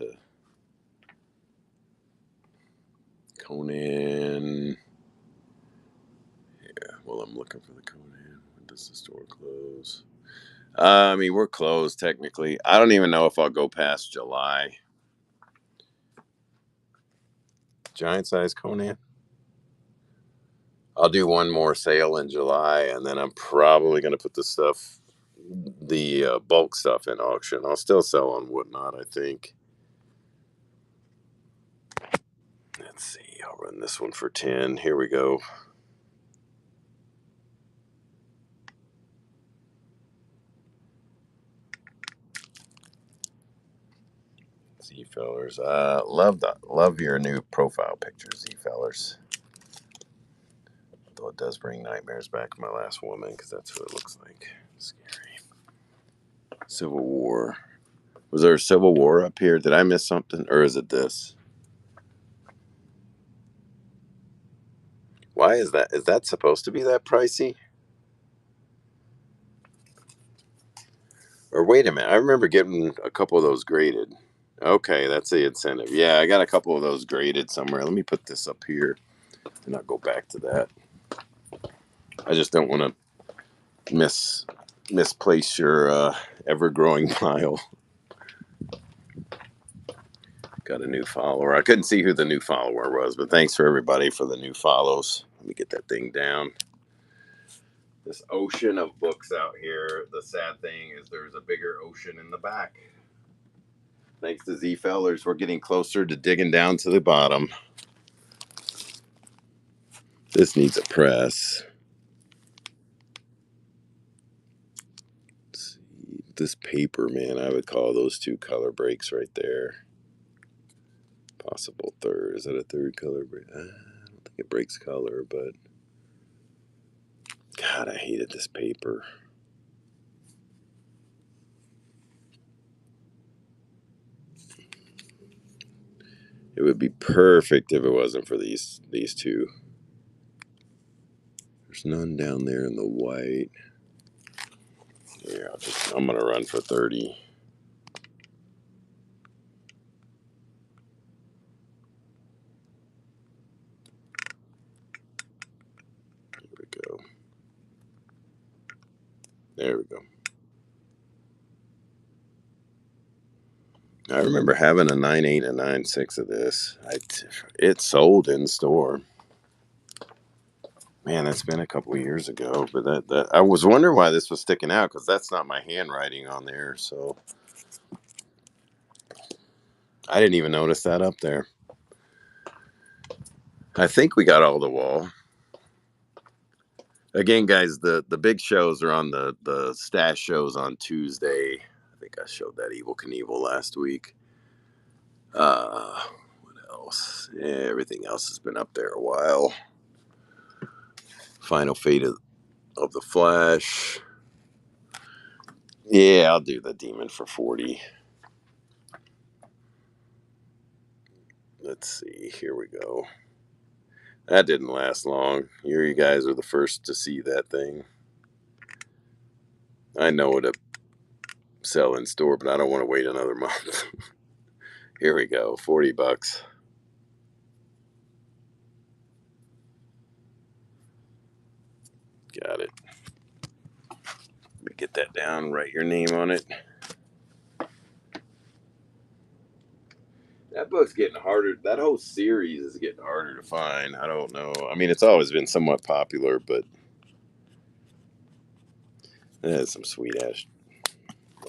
Conan. Yeah, well, I'm looking for the Conan. When does the store close? I mean, we're closed technically. I don't even know if I'll go past July. Giant size Conan. I'll do one more sale in July, and then I'm probably going to put the bulk stuff in auction. I'll still sell on Whatnot, I think. Let's see. I'll run this one for 10. Here we go. Z fellers. Love your new profile picture, Z fellers. Though it does bring nightmares back to my last woman, because that's what it looks like. Scary. Civil War. Was there a Civil War up here? Did I miss something? Or is it this? Why is that? Is that supposed to be that pricey? Or wait a minute. I remember getting a couple of those graded. Okay, that's the incentive. Yeah, I got a couple of those graded somewhere. Let me put this up here and I'll go back to that. I just don't want to misplace your ever-growing pile. Got a new follower. I couldn't see who the new follower was, but thanks for everybody for the new follows. Let me get that thing down. This ocean of books out here. The sad thing is there's a bigger ocean in the back. Thanks to Z Fellers, we're getting closer to digging down to the bottom. This needs a press. Let's see. This paper, man, I would call those 2 color breaks right there. Possible third. Is that a 3rd color break? I don't think it breaks color, but God, I hated this paper. It would be perfect if it wasn't for these 2. There's none down there in the white. Here, I'm gonna run for 30. Here we go. There we go. I remember having a 9.8 and 9.6 of this. It sold in store. Man, that's been a couple of years ago, but that I was wondering why this was sticking out, because that's not my handwriting on there. So I didn't even notice that up there. I think we got all the wall. Again, guys, the big shows are on the stash shows on Tuesday. I think I showed that Evil Knievel last week. What else? Yeah, everything else has been up there a while. Final Fate of the Flash. Yeah, I'll do the Demon for 40. Let's see. Here we go. That didn't last long. Here you guys are the first to see that thing. I know it'll sell in store, but I don't want to wait another month. Here we go. $40. Got it. Let me get that down. Write your name on it. That book's getting harder. That whole series is getting harder to find. I don't know. I mean, it's always been somewhat popular, but it has some sweet ass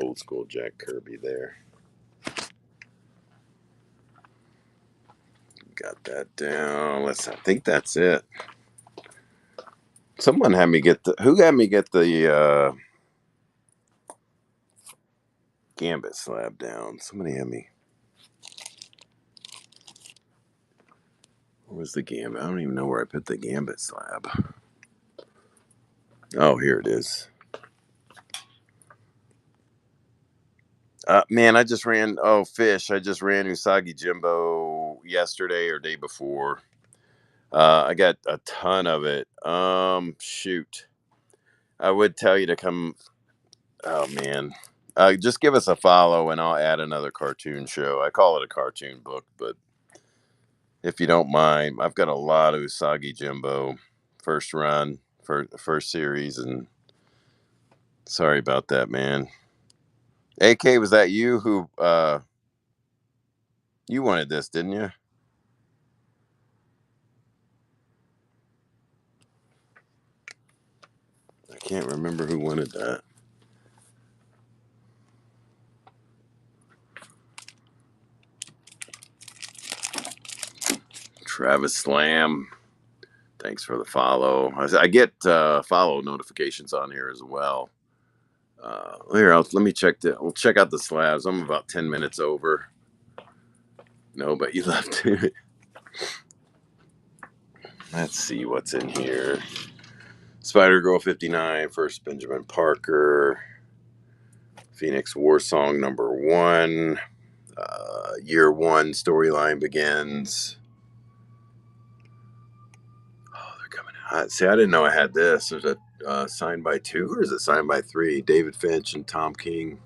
old school Jack Kirby there. Got that down. I think that's it. Someone had me get who had me get the Gambit slab down? Somebody had me. Where was the Gambit? I don't even know where I put the Gambit slab. Oh, here it is. Man, I just ran. Oh, fish! I just ran Usagi Jimbo yesterday or day before. I got a ton of it. Shoot, I would tell you to come. Oh man, just give us a follow and I'll add another cartoon show. I call it a cartoon book, but if you don't mind, I've got a lot of Usagi Jimbo first run for the first series, and sorry about that, man. AK, was that you who you wanted this, didn't you? I can't remember who wanted that. Travis Slam. Thanks for the follow. I get follow notifications on here as well. Here, let me check. We'll check out the slabs. I'm about 10 minutes over. No, but you left it. Let's see what's in here. Spider Girl 59, first Benjamin Parker. Phoenix War Song #1. Year 1 storyline begins. Oh, they're coming out. See, I didn't know I had this. There's a signed by 2, or is it signed by 3? David Finch and Tom King.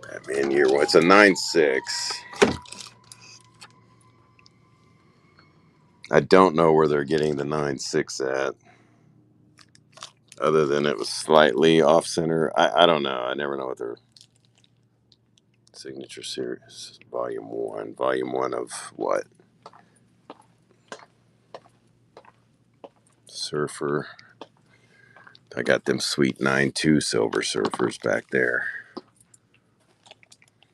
Batman Year 1. It's a 9/6. I don't know where they're getting the 9/6 at, other than it was slightly off center. I don't know. I never know what their signature series. Volume 1. Volume 1 of what? Surfer. I got them sweet 9/2 Silver Surfers back there.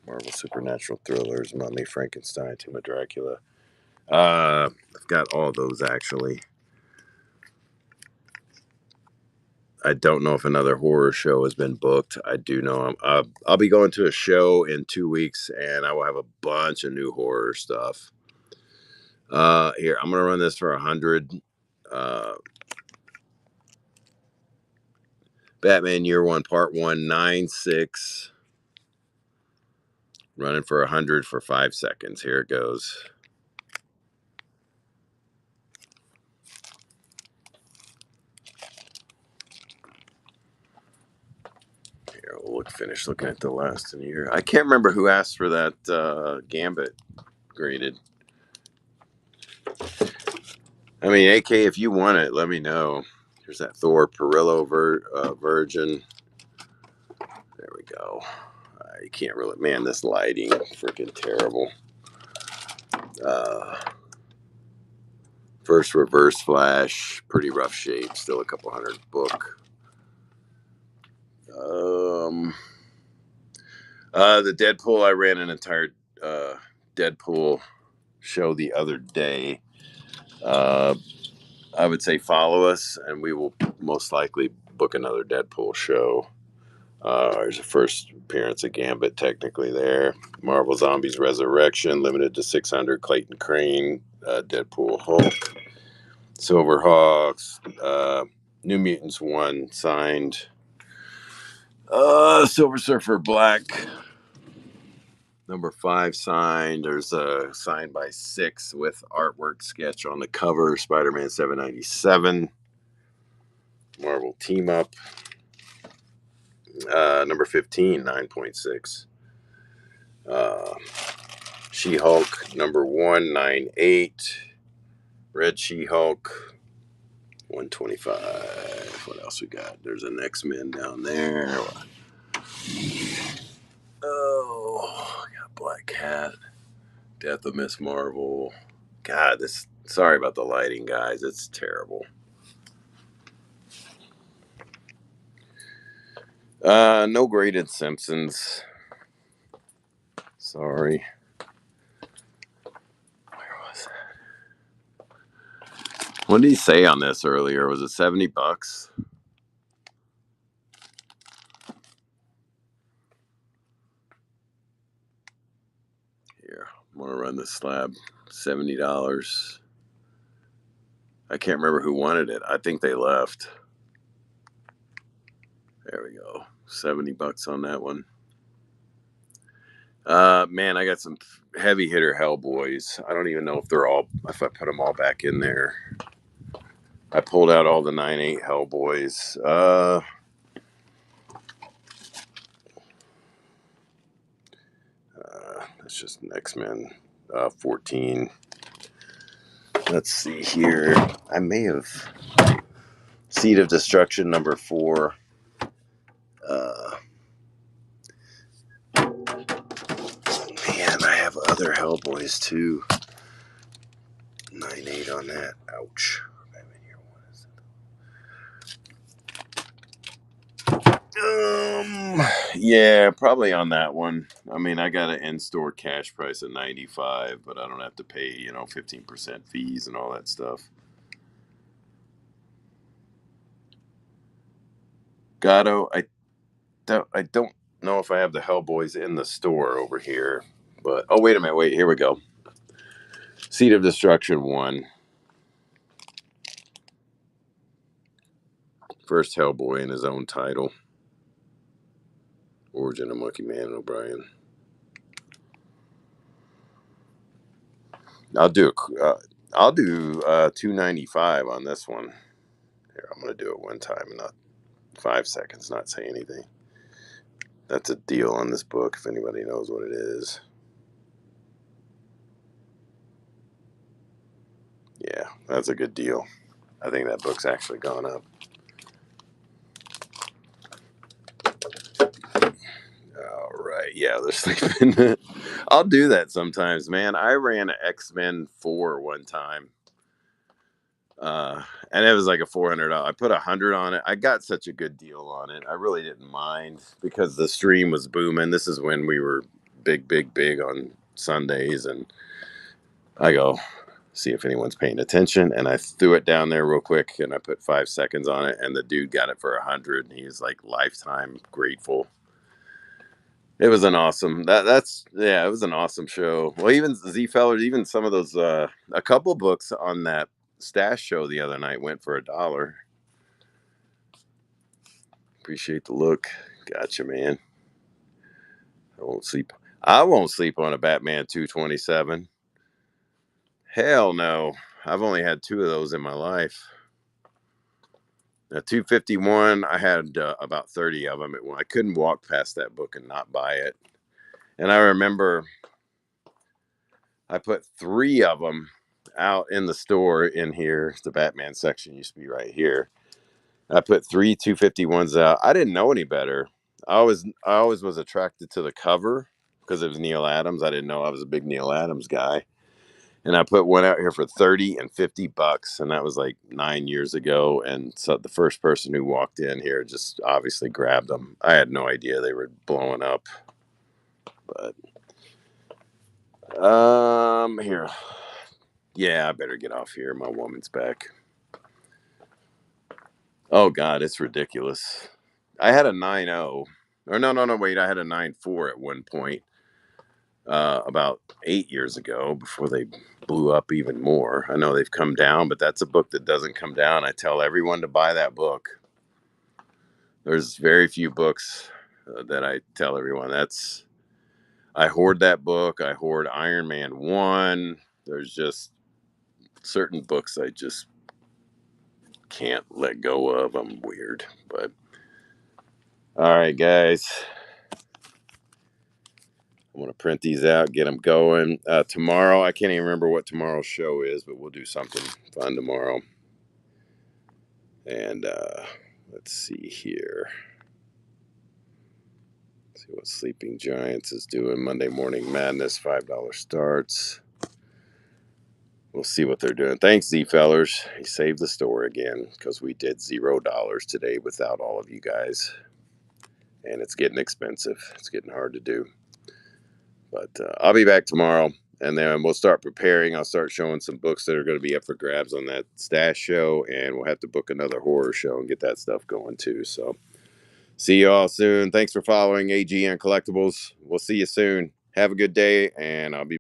Marvel Supernatural Thrillers, Mummy, Frankenstein, Tomb of Dracula. I've got all those actually. I don't know if another horror show has been booked. I do know I'll be going to a show in 2 weeks, and I will have a bunch of new horror stuff. Here, I'm gonna run this for 100. Batman Year 1, Part 1, 9/6. Running for 100 for 5 seconds. Here it goes. Here, we'll finish looking at the last in the year. I can't remember who asked for that Gambit graded. I mean, AK, if you want it, let me know. Here's that Thor Perillo Virgin. There we go. You can't really, man, this lighting freaking terrible. First Reverse Flash, pretty rough shape, still a couple hundred book. The Deadpool, I ran an entire Deadpool show the other day. I would say follow us, and we will most likely book another Deadpool show. There's a first appearance of Gambit technically there. Marvel Zombies Resurrection, limited to 600, Clayton Crane, Deadpool Hulk, Silverhawks, New Mutants 1 signed. Silver Surfer Black, number 5 signed. There's a signed by 6 with artwork sketch on the cover. Spider-Man 797. Marvel Team Up. Number 15, 9.6. She-Hulk, number 198. Red She-Hulk, 125. What else we got? There's an X-Men down there. Oh, got Black Cat. Death of Miss Marvel. God, this. Sorry about the lighting, guys. It's terrible. No graded Simpsons. Sorry. Where was that? What did he say on this earlier? Was it $70? Here, I'm gonna run this slab. $70. I can't remember who wanted it. I think they left. There we go. $70 on that one. Man, I got some heavy hitter Hellboys. I don't even know if I put them all back in there. I pulled out all the 9/8 Hellboys. That's just an X-Men 14. Let's see here. I may have Seed of Destruction number 4. Man, I have other Hellboys too. 9/8 on that. Ouch. Yeah, probably on that one. I mean, I got an in-store cash price of $95, but I don't have to pay 15% fees and all that stuff. Gatto, I don't know if I have the Hellboys in the store over here, but oh wait a minute, wait, here we go. Seed of Destruction 1. First Hellboy in his own title. Origin of Monkey Man and O'Brien. I'll do $295 on this one. Here, I'm gonna do it one time, not 5 seconds, not say anything. That's a deal on this book if anybody knows what it is. Yeah, that's a good deal. I think that book's actually gone up. All right, yeah, they're sleeping. I'll do that sometimes, man. I ran X-Men 4 one time. And it was like a $400. I put 100 on it. I got such a good deal on it. I really didn't mind because the stream was booming. This is when we were big on Sundays, and I go see if anyone's paying attention, and I threw it down there real quick, and I put 5 seconds on it, and the dude got it for 100, and he was like lifetime grateful. It was an awesome it was an awesome show. Well, even Z Fellers, even some of those a couple books on that stash show the other night went for $1. Appreciate the look. Gotcha, man. I won't sleep on a Batman 227. Hell no. I've only had 2 of those in my life. A 251, I had about 30 of them. I couldn't walk past that book and not buy it. And I remember I put 3 of them out in the store in here. The Batman section used to be right here. I put 3 251s out. I didn't know any better. I always was attracted to the cover because it was Neil Adams. I didn't know I was a big Neil Adams guy. And I put one out here for 30 and $50, and that was like 9 years ago. And so the first person who walked in here just obviously grabbed them. I had no idea they were blowing up. But here. Yeah, I better get off here. My woman's back. Oh God, it's ridiculous. I had a 9.0 Or no, no, no, wait, I had a 9.4 at one point, about 8 years ago before they blew up even more. I know they've come down, but that's a book that doesn't come down. I tell everyone to buy that book. There's very few books that I tell everyone. I hoard that book. I hoard Iron Man 1. There's just certain books I just can't let go of. I'm weird, but all right, guys. I'm gonna print these out, get them going. Tomorrow, I can't even remember what tomorrow's show is, but we'll do something fun tomorrow. And let's see here. See what Sleeping Giants is doing. Monday Morning Madness, $5 starts. We'll see what they're doing. Thanks, Z fellers. He saved the store again because we did $0 today without all of you guys. And it's getting expensive. It's getting hard to do. But I'll be back tomorrow, and then we'll start preparing. I'll start showing some books that are going to be up for grabs on that stash show, and we'll have to book another horror show and get that stuff going too. So see you all soon. Thanks for following AGN Collectibles. We'll see you soon. Have a good day, and I'll be